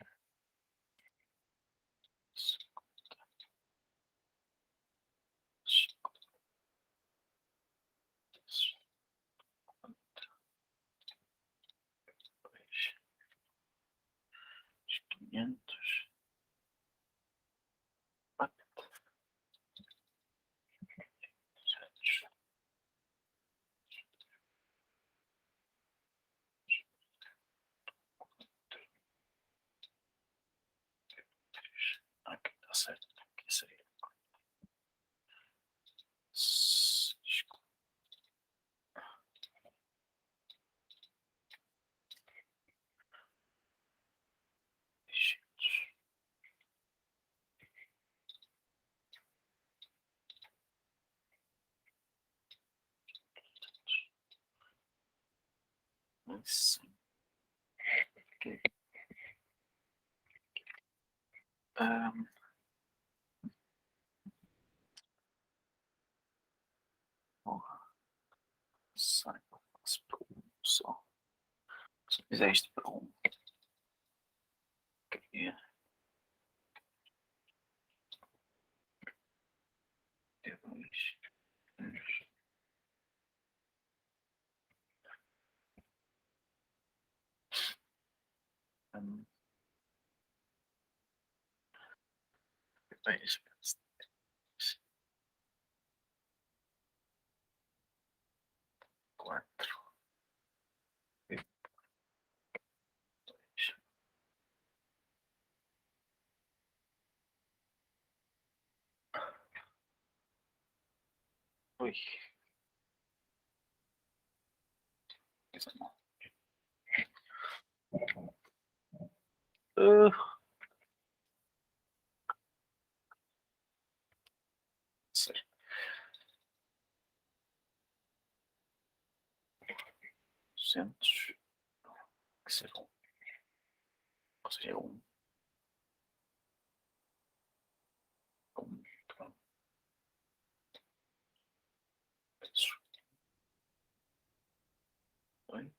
Os 500. Aqui está certo. Aqui seria. Sim. Ok. Um, porra. Sai, faço por um só. Se fizer isto por um. Ok. Depois. Um, depois. 4. Ui. Coisa mal. Sei. 200. Que ser um. Ou seja, é um. Um. Dois.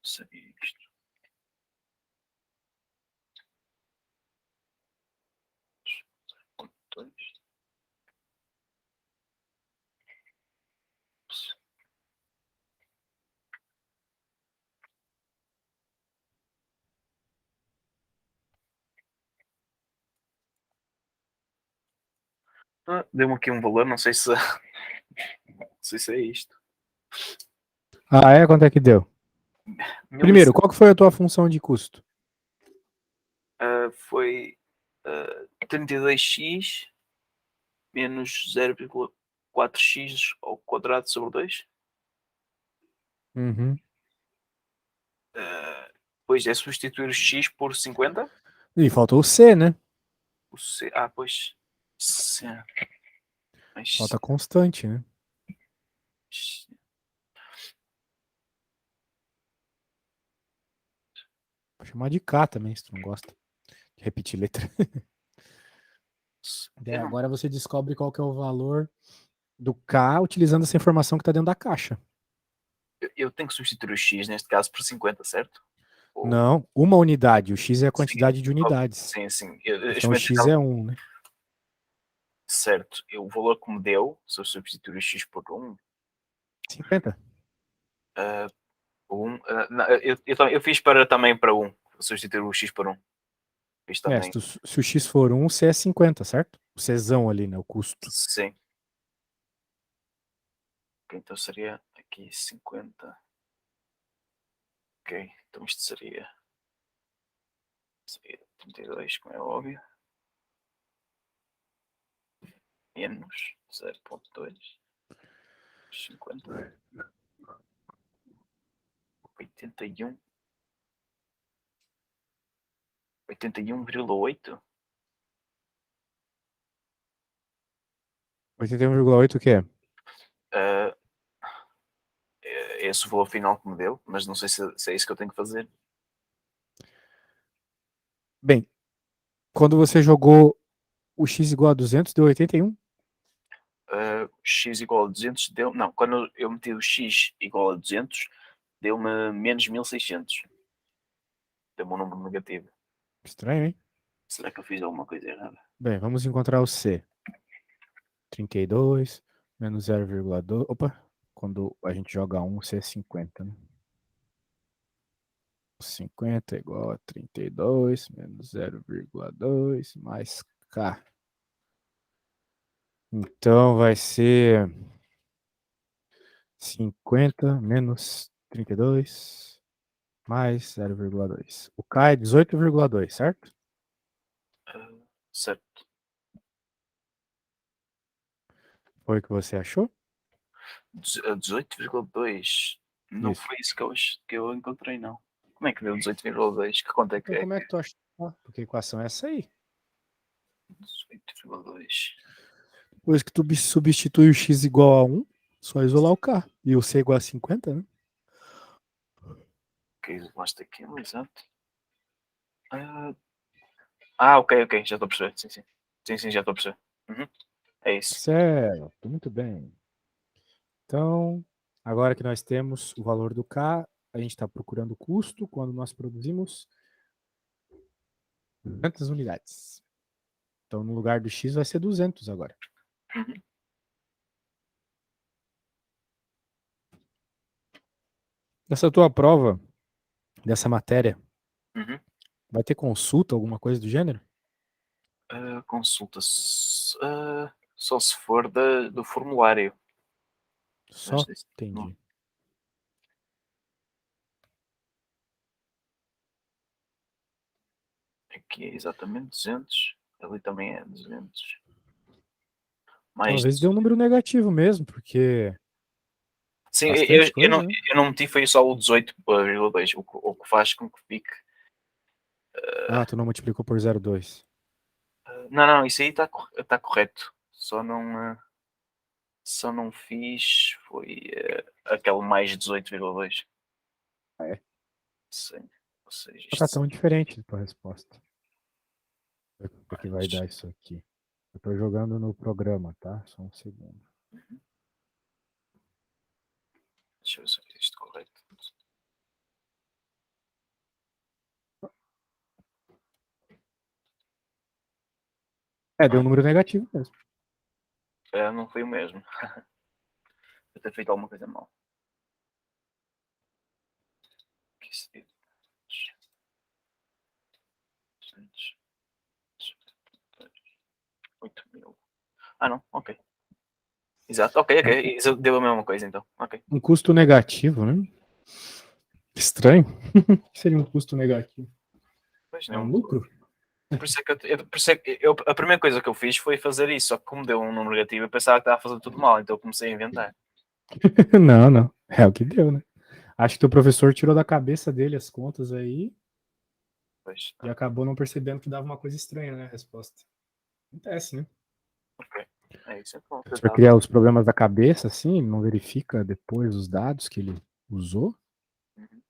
Sabia isto. Dois. Deu-me aqui um valor, não sei se, não sei se é isto.
Ah, é? Quanto é que deu? Primeiro,
1100.
qual que foi a tua função de custo?
Foi 32x menos 0,4x ao quadrado sobre 2.
Uhum.
Pois é substituir o x por 50.
E faltou o C, né?
O c, pois. C. Mas,
Falta constante, né? Vou chamar de K também, se tu não gosta de repetir letra. Daí
eu, não,
agora você descobre qual que é o valor do K utilizando essa informação que está dentro da caixa.
eu tenho que substituir o x neste caso por 50, certo? Ou,
Não, uma unidade. O X é a
sim,
quantidade de unidades.
sim, sim. Eu
Então o
experimentei
X é 1, né?
certo. O valor que me deu, se eu substituir o x por 1,
50.
não, eu fiz também para 1. Substituir o x por 1. Fiz
É,
também.
se o X for 1, o C é 50, certo? O Czão ali, né? O custo.
Sim. Ok, então seria aqui 50. Ok, então isto seria 32, como é óbvio. Menos 0,2. 50. 81. 81,8.
81,8 o que é?
Uh, esse o valor final que me deu, mas não sei se é isso que eu tenho que fazer.
Bem, quando você jogou o X igual a 200, deu 81?
X igual a 200 deu. Não, quando eu meti o x igual a 200, deu-me menos 1600. Deu-me um número negativo.
Estranho, hein?
Será que eu fiz alguma coisa errada?
Bem, vamos encontrar o C. 32 menos 0,2. Opa, quando a gente joga 1, C é 50, né? 50 é igual a 32 menos 0,2 mais K. Então vai ser 50 menos 32 mais 0,2. O K é 18,2, certo?
Certo.
Foi o que você achou?
18,2. Não
Isso.
foi isso que eu encontrei, não. Como é que deu 18,2? Que conta é que
Então
é?
como é que tu achou? Porque a equação é essa aí.
18,2.
Depois que tu substitui o x igual a 1, só isolar o K. E o C igual a 50, né?
Ok, isolaste aquilo, exato. Ok, já estou a perceber. Sim, sim. Sim, sim, já estou a perceber. Uhum. É isso.
Certo, muito bem. Então, agora que nós temos o valor do K, a gente está procurando o custo quando nós produzimos quantas unidades. Então, no lugar do X vai ser 200 agora.
Uhum.
Essa tua prova, dessa matéria,
Uhum.
vai ter consulta, alguma coisa do gênero?
Consulta. Só se for do formulário. Mas
Só? Entendi.
aqui é exatamente 200. Ali também é 200. Mais
Talvez dê um número negativo mesmo, porque
Sim,
Bastante coisa, né?
eu não meti, foi só o 18,2, o que faz com que fique.
Ah, tu não multiplicou por 0,2.
Não, não, isso aí está correto. Só não fiz foi aquele mais 18,2.
Ah, é?
Sim. Ou seja,
Não tá
isto
tão diferente da tua resposta. O que vai
mais.
dar isso aqui? Eu tô jogando no programa, tá? Só um segundo.
Uhum. Deixa eu ver se eu fiz isto correto.
É, deu um
Ah,
número negativo mesmo.
não foi o mesmo. Eu ter feito alguma coisa mal. Que seria 8.000. Ah, não, ok. Exato, ok, ok.
É
Isso deu a mesma coisa então. Ok.
um custo negativo, né? Estranho. O que seria um custo negativo?
Pois
É um
não.
lucro?
Por isso é que por isso é que a primeira coisa que eu fiz foi fazer isso, só que como deu um número negativo, eu pensava que estava a fazer tudo mal, então eu comecei a inventar.
Não, não. É o que deu, né? Acho que teu professor tirou da cabeça dele as contas aí
Pois,
e acabou não percebendo que dava uma coisa estranha, né? A resposta. Acontece, né?
ok. É isso, então
O
vou
professor
tentar.
cria os problemas da cabeça, assim, não verifica depois os dados que ele usou,
Uhum,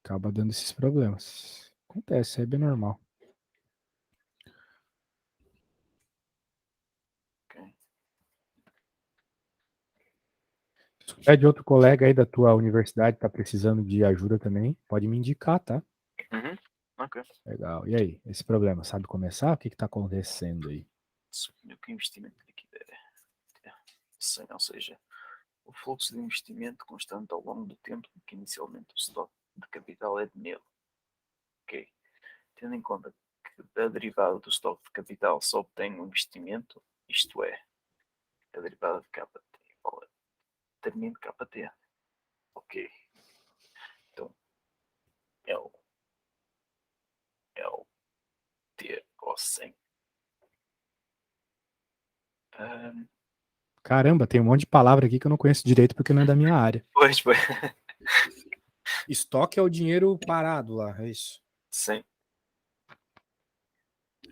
acaba dando esses problemas. Acontece, é bem normal.
ok.
Se tiver de outro colega aí da tua universidade tá precisando de ajuda também, pode me indicar, tá?
Uhum, ok.
Legal. E aí, esse problema, sabe começar? O que que tá acontecendo aí?
Suponho que o investimento aqui deve ter 100, ou seja, o fluxo de investimento constante ao longo do tempo, que inicialmente o estoque de capital é de nele. Ok. Tendo em conta que a derivada do estoque de capital só obtém um investimento, isto é, a derivada de KT igual a determine KT. Ok. Então, é o T ou 100. Um,
Caramba, tem um monte de palavra aqui que eu não conheço direito porque não é da minha área.
pois, pois.
Estoque é o dinheiro parado lá, é isso.
100.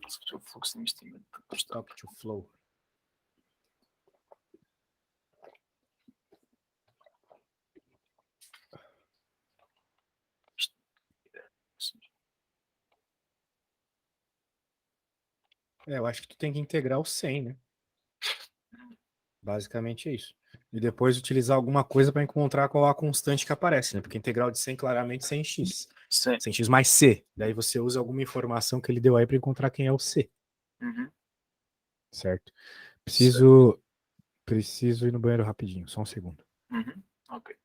Ou seja, o fluxo de investimento constante.
Stock to flow.
Isto é, assim,
É, eu acho que tu tem que integrar o 100, né? Basicamente é isso. E depois utilizar alguma coisa para encontrar qual a constante que aparece, né? Porque integral de 100 claramente 100x.
100.
100x mais c. Daí você usa alguma informação que ele deu aí para encontrar quem é o c,
Uhum.
certo?
Certo.
Preciso ir no banheiro rapidinho, só um segundo.
Uhum. Ok.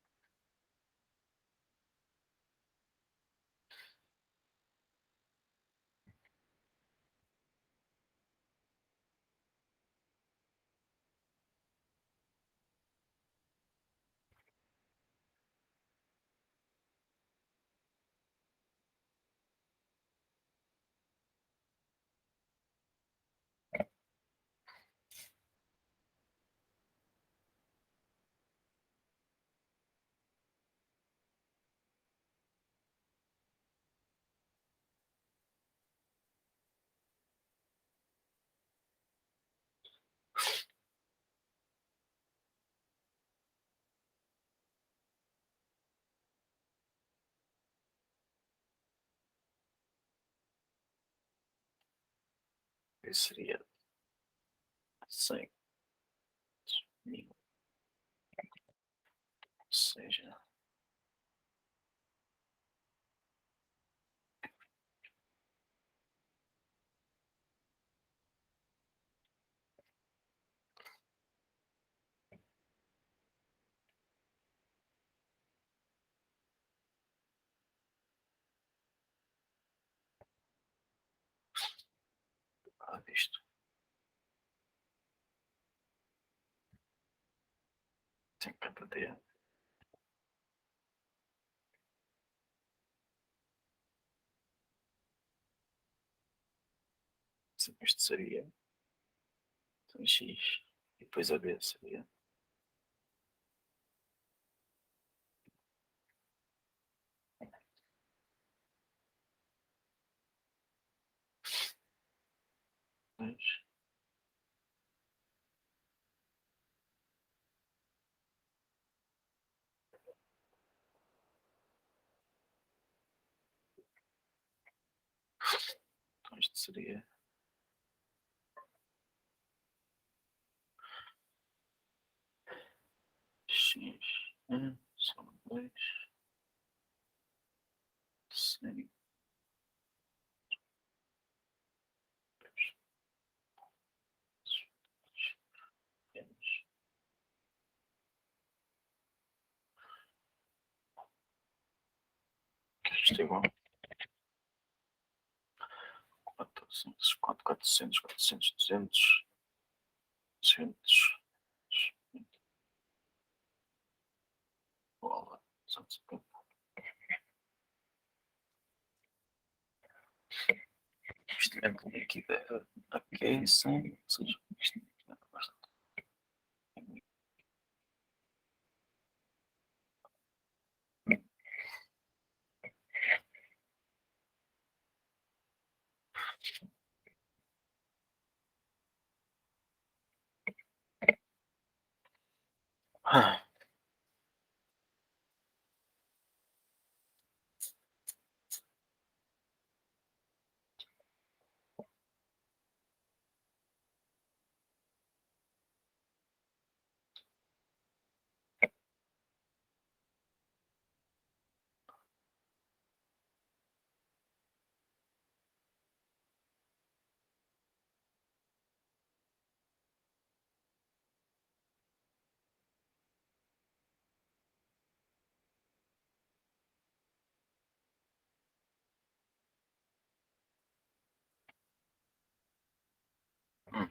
Isso seria 100 mil. Ou seja, isto. Tem KT. Isto seria então, X. E depois a B seria seria x1 são 2 100 que isto é igual 400, 400, 400, 200, 200, bola, 250. Investimento líquido ok, sim, ou seja, isto não é bastante. Ah, hum.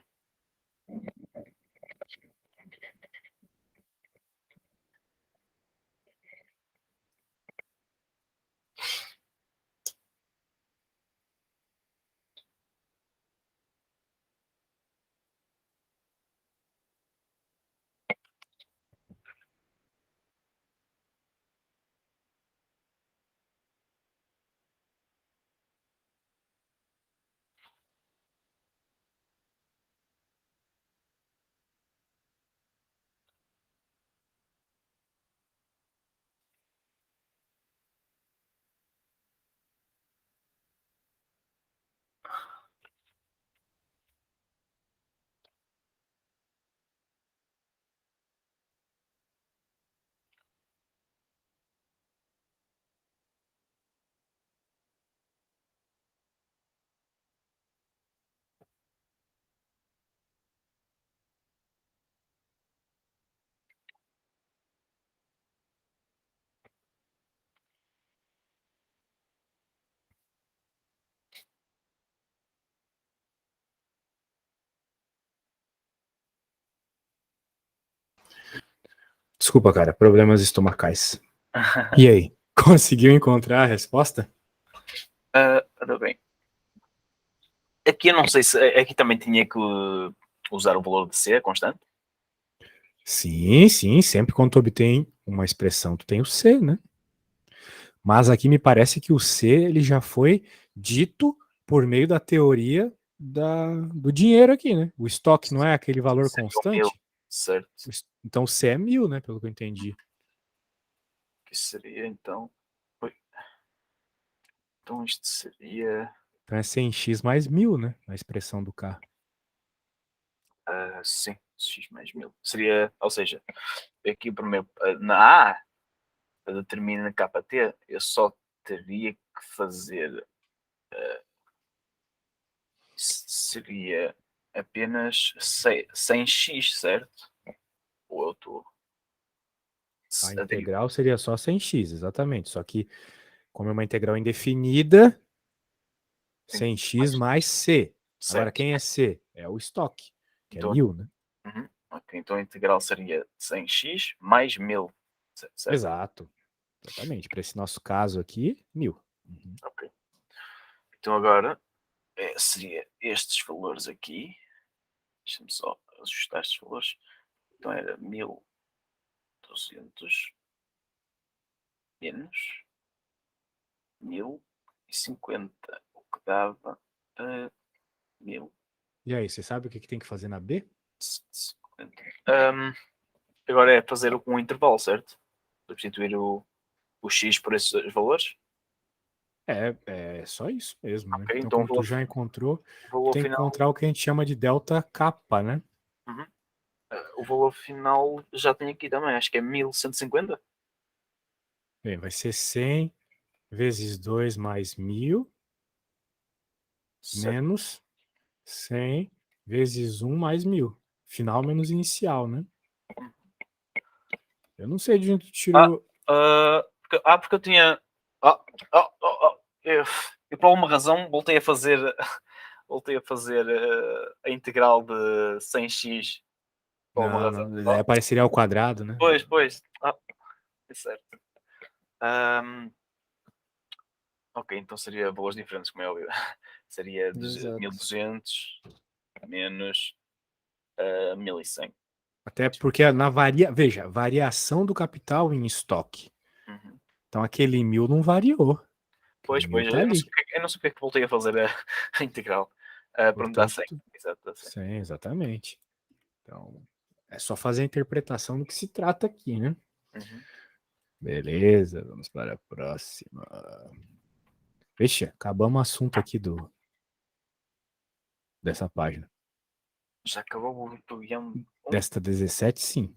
Desculpa, cara, problemas estomacais. E aí, conseguiu encontrar a resposta?
Ora bem, aqui eu não sei se aqui também tinha que usar o valor de C constante.
Sim, sim, sempre quando tu obtém uma expressão, tu tem o C, né? Mas aqui me parece que o C ele já foi dito por meio da teoria do dinheiro aqui, né? O estoque não é aquele valor
Seria o 1000,
constante?
certo?
Então o C é 1000, né? Pelo que eu entendi.
Que seria então. Oi. Então isto seria.
Então é 100x mais 1000, né? A expressão do K.
Sim, x mais 1000. Seria, ou seja, aqui primeiro na A, determina KT, eu só teria que fazer. Seria apenas 100x, certo? Ou eu estou.
A integral seria só 100x, exatamente. Só que, como é uma integral indefinida, 100x mais C. Agora,
Certo.
quem é C? É o estoque, que é
Então,
1000, né?
ok, então a integral seria 100x mais 1000, certo?
Exato. Exatamente. Para esse nosso caso aqui, 1000. Uhum.
Ok. Então agora seria estes valores aqui. Deixa-me só ajustar estes valores. Então era 1200 menos 1050, o que dava 1000.
E aí, você sabe o que tem que fazer na B?
Agora é fazer um intervalo, certo? Substituir o x por esses valores.
É só isso mesmo, né?
Ok,
Então,
então
como tu já encontrou,
o
tu
valor
tem que
final.
encontrar o que a gente chama de delta kappa, né?
Uhum. O valor final já tenho aqui também, acho que é 1150.
Bem, vai ser 100 vezes 2 mais 1000
Certo.
menos 100 vezes 1 mais 1000. Final menos inicial, né? Eu não sei de onde tu
Ah,
tirou.
porque eu tinha. Eu, por alguma razão, voltei a fazer. Voltei a fazer a integral de 100x. Por alguma
Não,
razão.
não. Daí apareceria ao quadrado, né?
Pois. É certo. Ahm, ok, então seria valores diferentes, como é óbvio. Seria de
Exato.
1200 menos 1100.
Até porque veja, variação do capital em estoque.
Uhum.
Então aquele 1000 não variou. Aquele
Pois,
1000
pois,
tá ali.
eu não sei porque é que voltei a fazer a integral. Para me dar
Portanto,
100. Exato, dá 100.
sim, exatamente. Então, é só fazer a interpretação do que se trata aqui, né?
Uhum.
Beleza, vamos para a próxima. Vixe, acabamos o assunto aqui dessa página.
Já acabou o tutorial?
Desta 17, sim.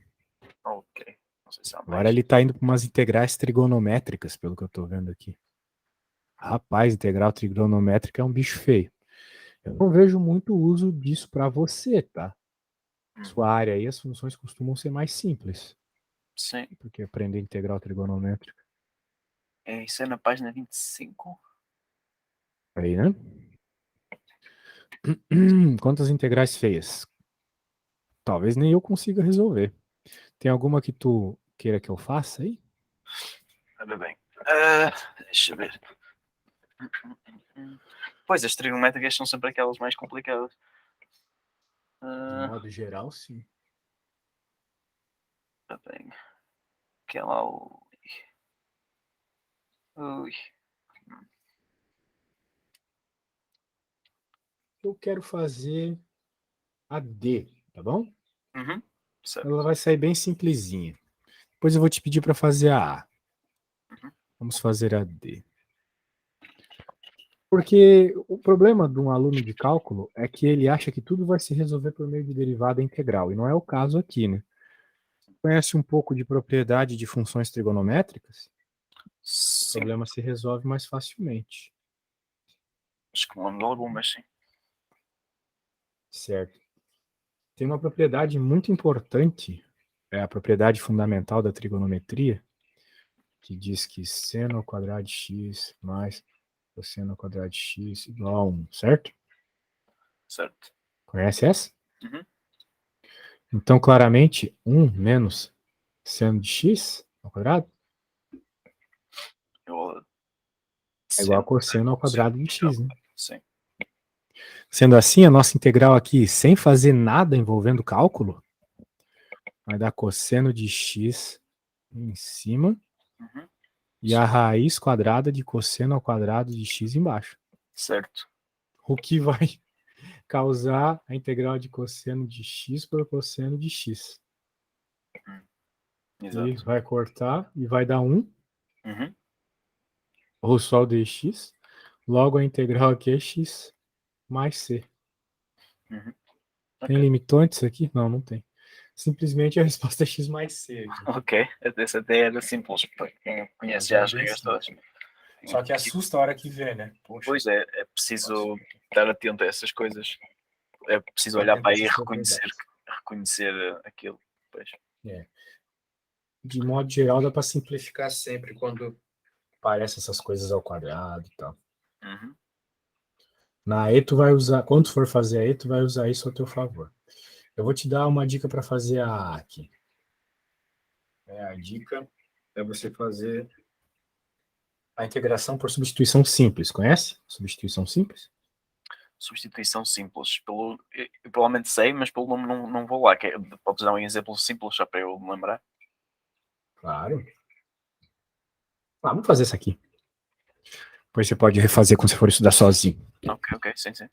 Ok. Não sei se há
Agora
mais.
ele tá indo para umas integrais trigonométricas, pelo que eu tô vendo aqui. Rapaz, integral trigonométrica é um bicho feio. Eu não vejo muito uso disso para você, tá? Sua área aí, as funções costumam ser mais simples,
Sim.
porque aprender integral trigonométrica.
Isso é na página 25.
Aí, né? Quantas integrais feias? Talvez nem eu consiga resolver. Tem alguma que tu queira que eu faça aí?
Ora bem. Deixa eu ver. Pois, as trigonométricas são sempre aquelas mais complicadas.
De
Ah,
modo geral, sim.
ora bem. Aquela. Ui.
Eu quero fazer a D, tá bom?
Uhum. Certo.
Ela vai sair bem simplesinha. Depois eu vou te pedir para fazer a A.
Uhum.
Vamos fazer a D. Porque o problema de um aluno de cálculo é que ele acha que tudo vai se resolver por meio de derivada integral, e não é o caso aqui, né? Conhece um pouco de propriedade de funções trigonométricas? O
Sim.
problema se resolve mais facilmente,
Acho que me lembro de algumas, sim.
certo? Tem uma propriedade muito importante, é a propriedade fundamental da trigonometria, que diz que seno ao quadrado de x mais cosseno ao quadrado de x igual a 1, certo?
Certo.
Conhece essa?
Uhum.
Então, claramente, 1 menos seno de x ao quadrado
Eu,
é igual a
sendo,
cosseno ao quadrado de x, né?
sim.
Sendo assim, a nossa integral aqui, sem fazer nada envolvendo cálculo, vai dar cosseno de x em cima
Uhum.
e a raiz quadrada de cosseno ao quadrado de x embaixo.
Certo.
O que vai causar a integral de cosseno de x por cosseno de x. E
Exato.
vai cortar e vai dar 1,
Uhum.
ou só o dx. Logo, a integral aqui é x mais c.
Uhum.
Tem
Ok.
limitantes aqui? Não, não tem. Simplesmente a resposta é x mais c aqui.
Ok. Esse até era simples. Para quem conhece já
É
as
bem
regras todas.
simples. Só que assusta a hora que vê, né? Poxa,
Pois é preciso estar atento a essas coisas. É preciso olhar
atento a
para aí e
essas
reconhecer,
propriedades.
reconhecer aquilo. Pois.
É. De modo geral, dá para simplificar sempre quando aparecem essas coisas ao quadrado e tal.
Uhum.
Na E tu vai usar, quando tu for fazer a E, tu vai usar isso ao teu favor. Eu vou te dar uma dica para fazer a A aqui. A dica é você fazer a integração por substituição simples. Conhece? Substituição simples?
Substituição simples. Eu provavelmente sei, mas pelo nome não vou lá. Podes dar um exemplo simples só para eu me lembrar?
Claro. Vamos fazer isso aqui. Depois você pode refazer quando você for estudar sozinho.
Ok, sim. Tá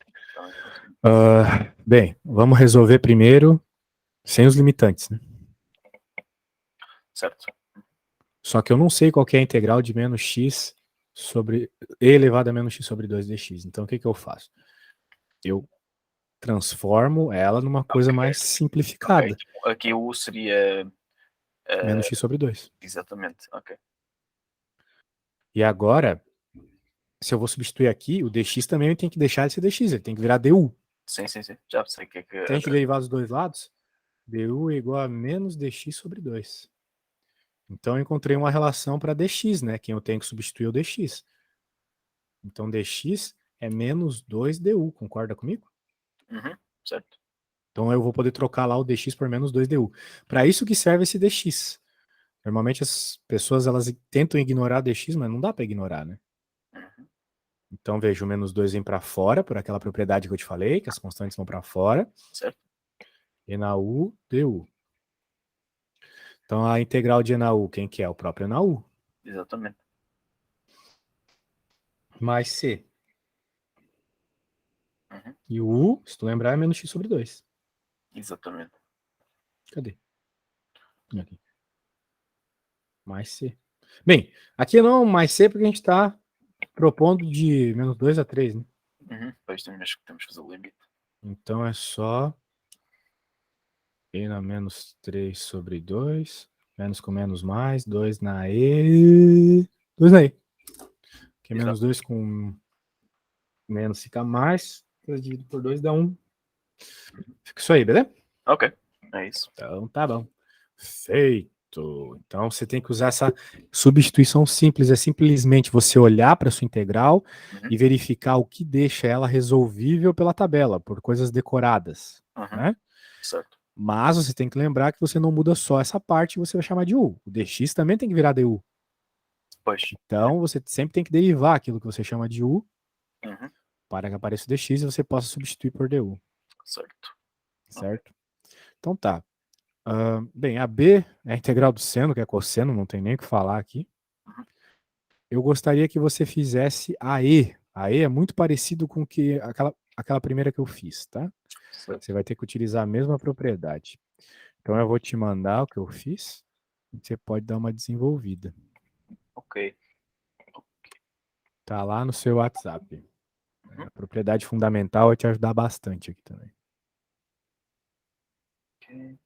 bem.
Bem, vamos resolver primeiro sem os limitantes, né?
Certo.
Só que eu não sei qual que é a integral de menos x sobre e elevado a menos x sobre 2 dx. Então, o que eu faço? Eu transformo ela numa coisa mais
Ok,
simplificada.
tipo, aqui o U seria.
Menos x sobre 2.
Exatamente, ok.
E agora, se eu vou substituir aqui, o dx também tem que deixar de ser dx, ele tem que virar du.
Sim. Já sei o que é que.
Tem que derivar dos dois lados? du é igual a menos dx sobre 2. Então, eu encontrei uma relação para dx, né? Quem eu tenho que substituir é o dx. Então, dx é menos 2du, concorda comigo?
Uhum, certo.
Então, eu vou poder trocar lá o dx por menos 2du. Para isso que serve esse dx. Normalmente, as pessoas elas tentam ignorar dx, mas não dá para ignorar, né?
Uhum,
Então, veja, o menos 2 vem para fora, por aquela propriedade que eu te falei, que as constantes vão para fora.
certo.
E na u, du. Então, a integral de e na u, quem que é? O próprio e na u.
Exatamente.
Mais c.
Uhum,
E o u, se tu lembrar, é menos x sobre 2.
exatamente.
Cadê? Aqui. Mais c. Bem, aqui não mais c porque a gente está propondo de menos 2 a 3, né?
Uhum, depois temos que fazer o limite.
Então é só e na menos 3 sobre 2. Menos com menos mais. 2 na e. 2 na e. Que é menos
Exato.
2 com menos fica mais. 3 dividido por 2 dá 1. Fica isso aí, beleza?
Ok, é isso.
Então tá bom. Feito. Então você tem que usar essa substituição simples. É simplesmente você olhar para sua integral
Uhum,
e verificar o que deixa ela resolvível pela tabela, por coisas decoradas.
uhum,
Né?
certo.
Mas você tem que lembrar que você não muda só essa parte, você vai chamar de u. O dx também tem que virar du.
Pois.
Então você sempre tem que derivar aquilo que você chama de u
Uhum,
para que apareça o dx e você possa substituir por du.
certo. Ok.
Certo? Então tá. Bem, a B é a integral do seno, que é cosseno, não tem nem o que falar aqui.
Uhum,
Eu gostaria que você fizesse a E. A E é muito parecido com que aquela primeira que eu fiz, tá? Você
certo.
vai ter que utilizar a mesma propriedade. Então eu vou te mandar o que eu fiz. E você pode dar uma desenvolvida.
Ok.
Tá lá no seu WhatsApp.
Uhum,
A propriedade fundamental vai te ajudar bastante aqui também.
ok.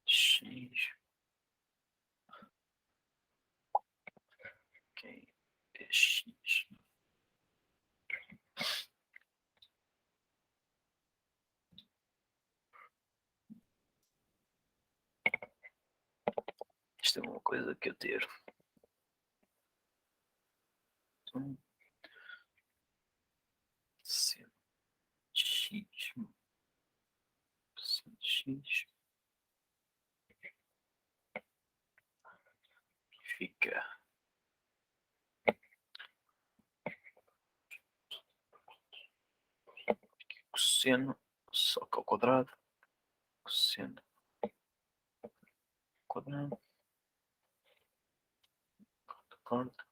X. Ok. X. Isto é uma coisa que eu ter. C. X. X. Fica cosseno, só que ao quadrado. Cosseno quadrado. Corta.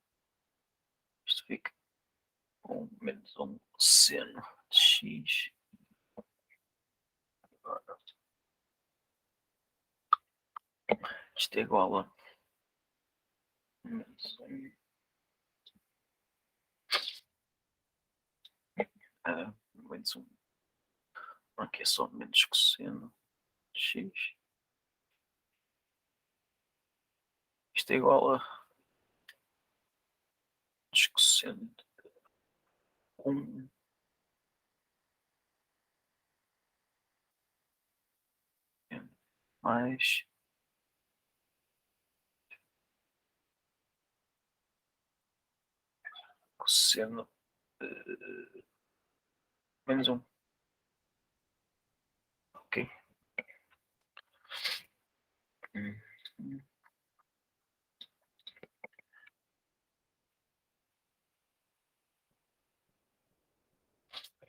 Isto fica com menos seno de x. Agora, isto é igual a menos a menos aqui é só menos cosseno de x. Isto é igual a cosseno de 1 mais cosseno menos 1. Ok.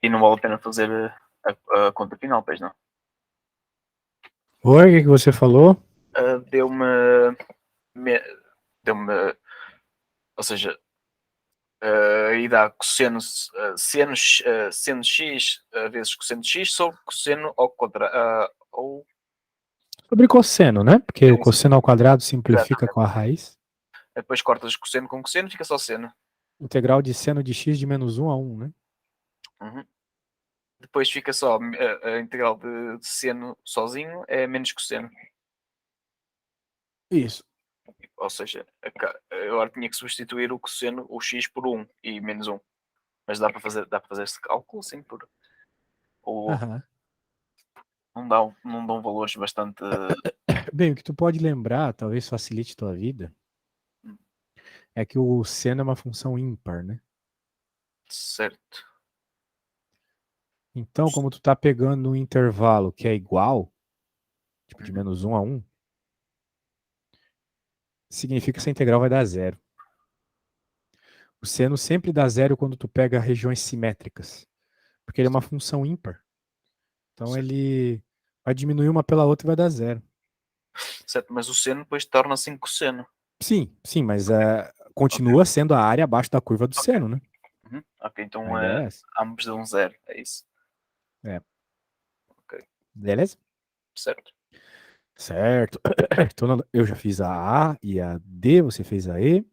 E não vale a pena fazer a conta final, pois não?
Oi, o que você falou?
Deu-me. Deu-me. Ou seja, E dá cosseno, seno x vezes cosseno de x sobre cosseno ao quadrado. Ou
Sobre cosseno, né? Porque o
sim, sim,
cosseno ao quadrado simplifica
exatamente.
com a raiz.
Depois cortas cosseno com cosseno, fica só seno.
Integral de seno de x de menos 1 a 1, né?
Uhum. Depois fica só a integral de seno sozinho, é menos cosseno.
Isso.
Ou seja, agora tinha que substituir o cosseno, o x por 1 e menos 1. Mas dá para fazer esse cálculo, sim, ou
Aham.
não dão valores bastante
Bem, o que tu pode lembrar, talvez facilite tua vida, é que o seno é uma função ímpar, né?
certo.
Então, como tu tá pegando um intervalo que é igual, tipo de
Uhum.
menos 1 a 1, significa que essa integral vai dar zero. O seno sempre dá zero quando tu pega regiões simétricas, porque ele é uma função ímpar. Então
Certo.
ele vai diminuir uma pela outra e vai dar zero.
Certo, mas o seno depois torna-se em cosseno.
Sim, sim, mas
Ok,
continua sendo a área abaixo da curva do
ok.
seno, né?
Uhum. Ok,
A
então
ideia é essa.
ambos dão zero, é isso.
É.
Ok,
Beleza?
certo.
Certo. Então eu já fiz a A e a D, você fez a E.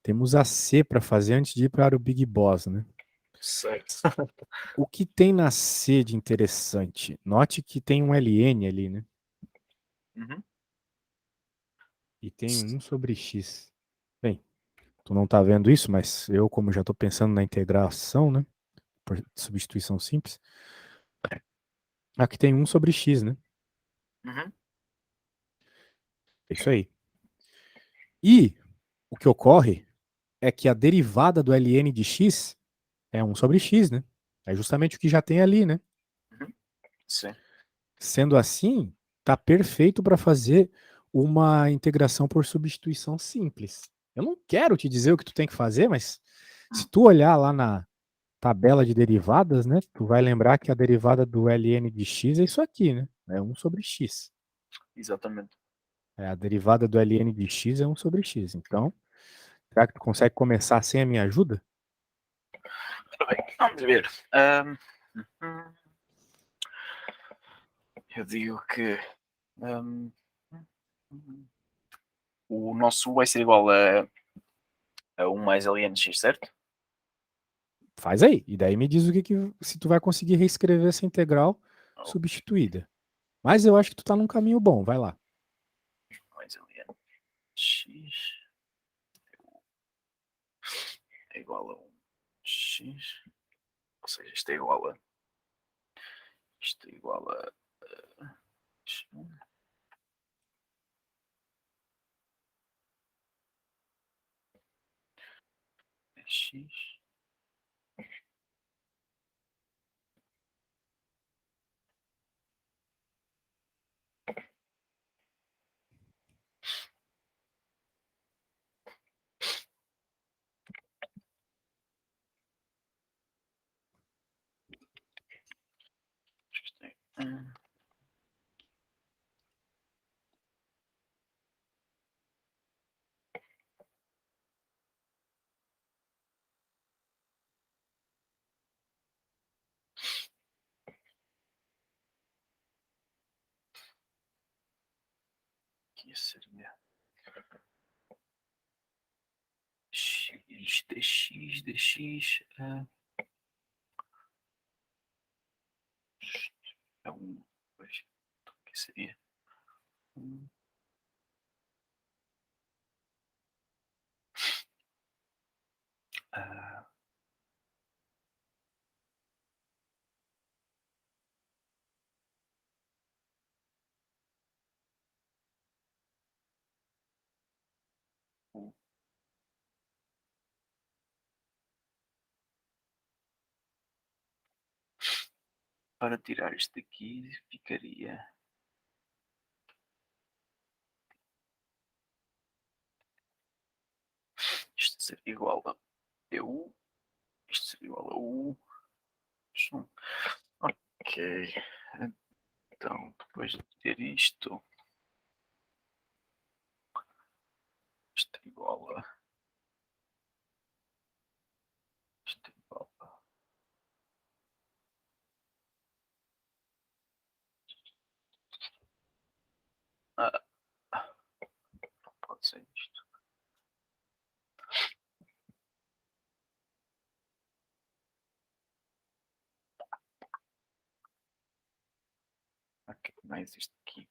Temos a C para fazer antes de ir para o Big Boss, né?
Certo.
O que tem na C de interessante? Note que tem um ln ali, né?
Uhum.
E tem um sobre x. Bem, tu não tá vendo isso, mas eu, como já tô pensando na integração, né? Por substituição simples, aqui tem um sobre x, né?
Uhum.
É isso aí. E o que ocorre é que a derivada do ln de x é um sobre x, né? É justamente o que já tem ali, né?
Uhum. Sim.
Sendo assim, tá perfeito para fazer uma integração por substituição simples. Eu não quero te dizer o que tu tem que fazer, mas se
Hum,
tu olhar lá na tabela de derivadas, né, tu vai lembrar que a derivada do ln de x é isso aqui, né? É um sobre x.
exatamente.
A derivada do ln de x é um sobre x. Então, será que tu consegue começar sem a minha ajuda?
Ora bem, vamos ver. Ahm, uhum. Eu digo que ahm, o nosso vai ser igual a 1 mais lnx, certo?
Faz aí. E daí me diz o que se tu vai conseguir reescrever essa integral
Ou
substituída. Mas eu acho que tu tá num caminho bom, vai lá.
mais lnx é igual a 1 x. Ou seja, isto é igual a x. Isto é, aqui seria x dx é 1. Pois, então aqui seria 1. ah, um. Para tirar isto daqui, ficaria isto ser igual a u, isto ser igual a u. Ok, então depois de ter isto é igual a sei isto. Ok, mais isto aqui.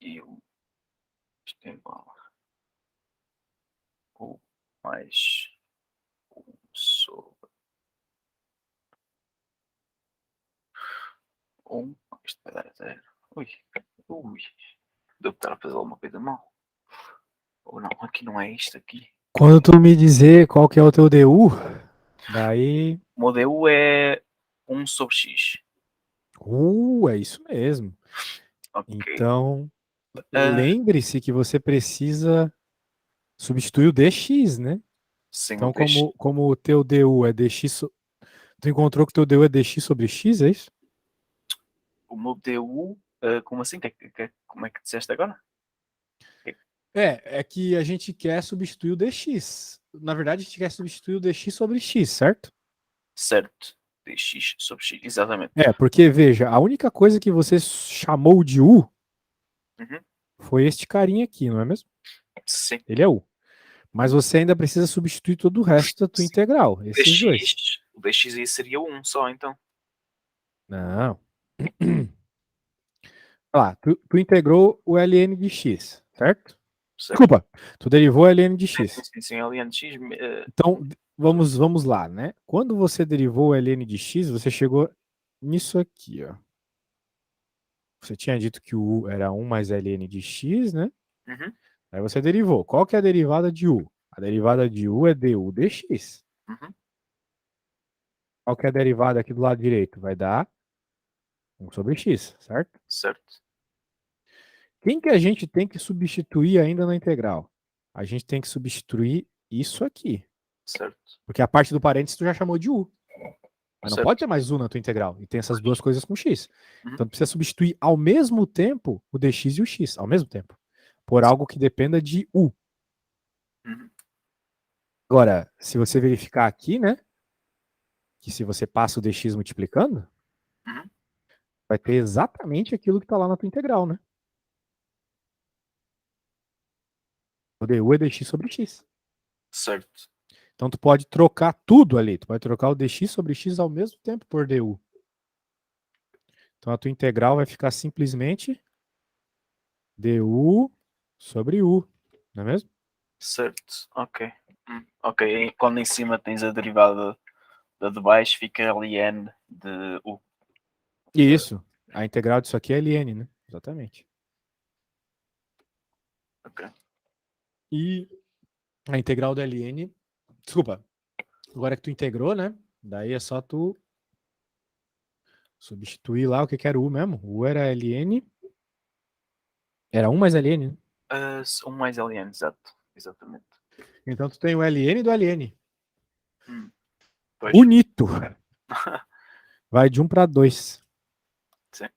Eu, isto é igual. O mais 1 sobre 1. Isto vai dar 0. Ui. Devo estar a fazer alguma coisa mal. Ou não, aqui não é isto aqui.
Quando tu me dizer qual que é o teu DU, daí.
O meu DU é 1 sobre x.
É isso mesmo.
Ok.
Então,
Ah,
lembre-se que você precisa substituir o dx, né?
sim,
Então,
o dx.
como o teu DU é dx. Tu encontrou que o teu DU é dx sobre x, é isso?
O meu DU. Como assim? Como é que disseste agora?
É que a gente quer substituir o dx. Na verdade, a gente quer substituir o dx sobre x, certo?
Certo. Dx sobre x. Exatamente.
Porque veja, a única coisa que você chamou de u
Uhum.
foi este carinha aqui, não é mesmo?
Sim.
Ele é u. Mas você ainda precisa substituir todo o resto da tua
Sim.
integral, esses dois.
O dx aí seria 1 só, então.
Não. Lá, tu integrou o ln de x, certo?
Certo.
Desculpa, tu derivou o ln de x.
Sim, ln de x.
Então, vamos lá, né? Quando você derivou o ln de x, você chegou nisso aqui, ó. Você tinha dito que o u era 1 mais ln de x, né?
Uhum.
Aí você derivou. Qual que é a derivada de u? A derivada de u é du dx.
Uhum.
Qual que é a derivada aqui do lado direito? Vai dar 1 sobre x, certo?
Certo.
Quem que a gente tem que substituir ainda na integral? A gente tem que substituir isso aqui.
Certo.
Porque a parte do parênteses tu já chamou de u. Mas não pode
Certo.
ter mais u na tua integral. E tem essas duas coisas com x.
Uhum.
Então tu precisa substituir ao mesmo tempo o dx e o x. Ao mesmo tempo. Por algo que dependa de u.
Uhum.
Agora, se você verificar aqui, né? Que se você passa o dx multiplicando,
Uhum.
vai ter exatamente aquilo que está lá na tua integral, né? O du é dx sobre x.
Certo.
Então tu pode trocar tudo ali. Tu pode trocar o dx sobre x ao mesmo tempo por du. Então a tua integral vai ficar simplesmente du sobre u, não é mesmo?
Certo. Ok. Ok. Quando em cima tens a derivada da de baixo, fica ln de u.
Isso. A integral disso aqui é ln, né? Exatamente.
Ok.
E a integral da ln, desculpa, agora que tu integrou, né? Daí é só tu substituir lá o que era u mesmo. U era ln, era 1 mais ln, né?
1 mais ln, exato. Exatamente.
Então tu tem o ln do ln.
Pois.
Bonito. Vai de 1 para 2.
Sim.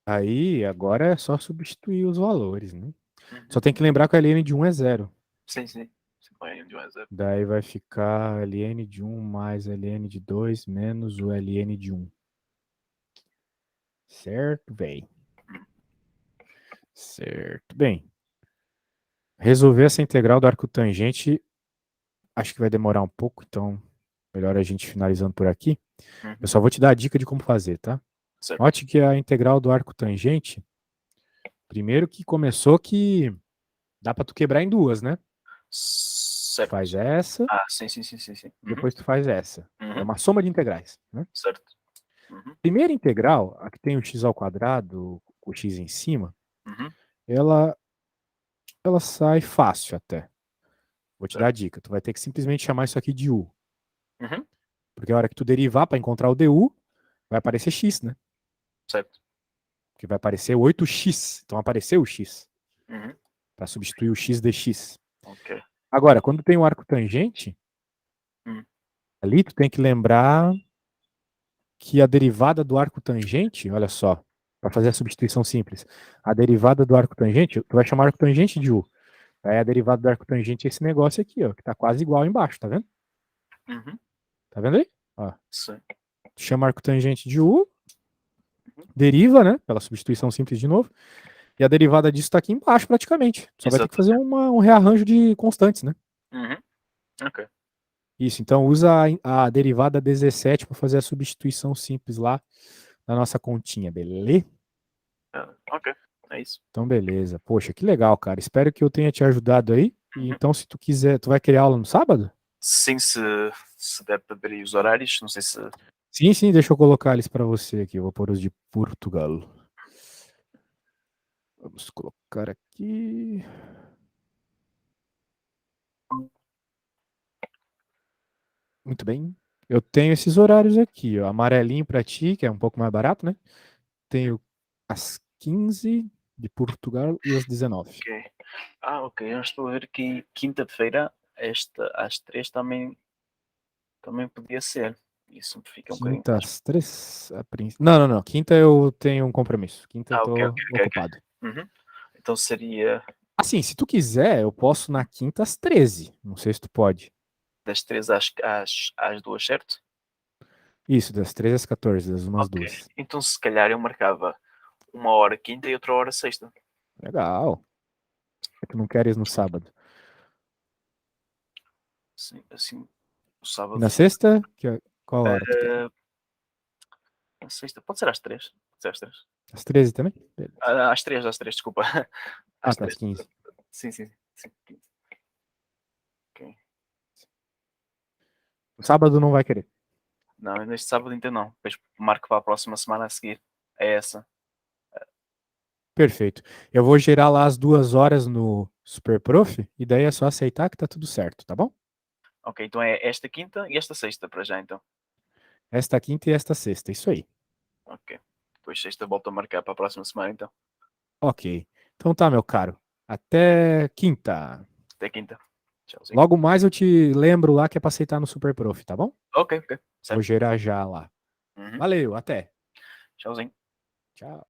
Aí, agora é só substituir os valores, né?
Uhum.
Só tem que lembrar que o ln de 1 é 0.
Sim. Ln de 1 é 0.
Daí vai ficar ln de 1 mais ln de 2 menos o ln de 1. Certo, bem. Certo, bem. Resolver essa integral do arco tangente, acho que vai demorar um pouco, então melhor a gente finalizando por aqui.
Uhum.
Eu só vou te dar a dica de como fazer, tá?
Certo.
Note que a integral do arco tangente, primeiro que começou que dá para tu quebrar em duas, né?
Certo.
Faz essa,
Sim.
depois tu faz essa. É
Uhum.
uma soma de integrais, né?
Certo. Uhum.
Primeira integral, a que tem o x ao quadrado, o x em cima,
Uhum.
ela sai fácil até. Vou te dar a
Certo.
dica. Tu vai ter que simplesmente chamar isso aqui de u.
Uhum.
Porque a hora que tu derivar para encontrar o du, vai aparecer x, né?
Certo.
Porque vai aparecer 8x. Então apareceu o x.
Uhum.
Para substituir o x dx.
Ok.
Agora, quando tem o arco tangente,
Uhum.
ali tu tem que lembrar que a derivada do arco tangente, olha só, para fazer a substituição simples, a derivada do arco tangente, tu vai chamar arco tangente de u. Aí a derivada do arco tangente é esse negócio aqui, ó, que tá quase igual embaixo, tá vendo?
Uhum.
Tá vendo aí? Ó.
Sim.
chama arcotangente de U, deriva, né? Pela substituição simples de novo. E a derivada disso está aqui embaixo, praticamente. Só vai ter que fazer um rearranjo de constantes, né?
Uhum. Ok.
Isso, então usa a derivada 17 para fazer a substituição simples lá na nossa continha, beleza?
Ok, é isso.
Então, beleza. Poxa, que legal, cara. Espero que eu tenha te ajudado aí. E então, se tu quiser, tu vai querer aula no sábado?
Sim, se der para ver aí os horários, não sei se.
Sim, sim, deixa eu colocar eles para você aqui. Eu vou pôr os de Portugal. Vamos colocar aqui. Muito bem. Eu tenho esses horários aqui, ó. Amarelinho para ti, que é um pouco mais barato, né? Tenho às 15 de Portugal e às 19.
Ok. Ok. Eu estou a ver que quinta-feira, às 3 também podia ser. Isso fica um bocadinho
Quinta
mais.
às 3? Não. Quinta eu tenho um compromisso. Quinta eu
Ok,
tô
ok.
ocupado.
Uhum. Então seria
Assim, se tu quiser, eu posso na quinta às 13. Não sei se tu pode.
das 3 às 2, certo?
Isso, das 13 às 14, das umas
Ok.
duas.
Então se calhar eu marcava uma hora quinta e outra hora sexta.
Legal. É que não queres no sábado.
Sim, assim, o
E
sábado
na
fica.
sexta, qual hora tu quer?
eh, Na sexta, pode ser às 3. Pode ser às 3.
Às 13 também? Beleza.
Às 3, desculpa.
Ah,
Às
tá, às
3.
15.
Sim. Ok.
No sábado não vai querer.
Não, neste sábado ainda não. Depois marco para a próxima semana a seguir. É essa.
Perfeito. Eu vou gerar lá as 2 horas no Superprof e daí é só aceitar que tá tudo certo, tá bom?
Ok, então é esta quinta e esta sexta para já então.
Esta quinta e esta sexta, isso aí.
Ok. Depois sexta volto a marcar para a próxima semana então.
Ok. Então tá, meu caro. Até quinta.
Até quinta. Tchauzinho.
Logo mais eu te lembro lá que é pra aceitar no Superprof, tá bom?
Ok.
Vou
Certo.
gerar já lá.
Uhum.
Valeu, até.
Tchauzinho.
Tchau.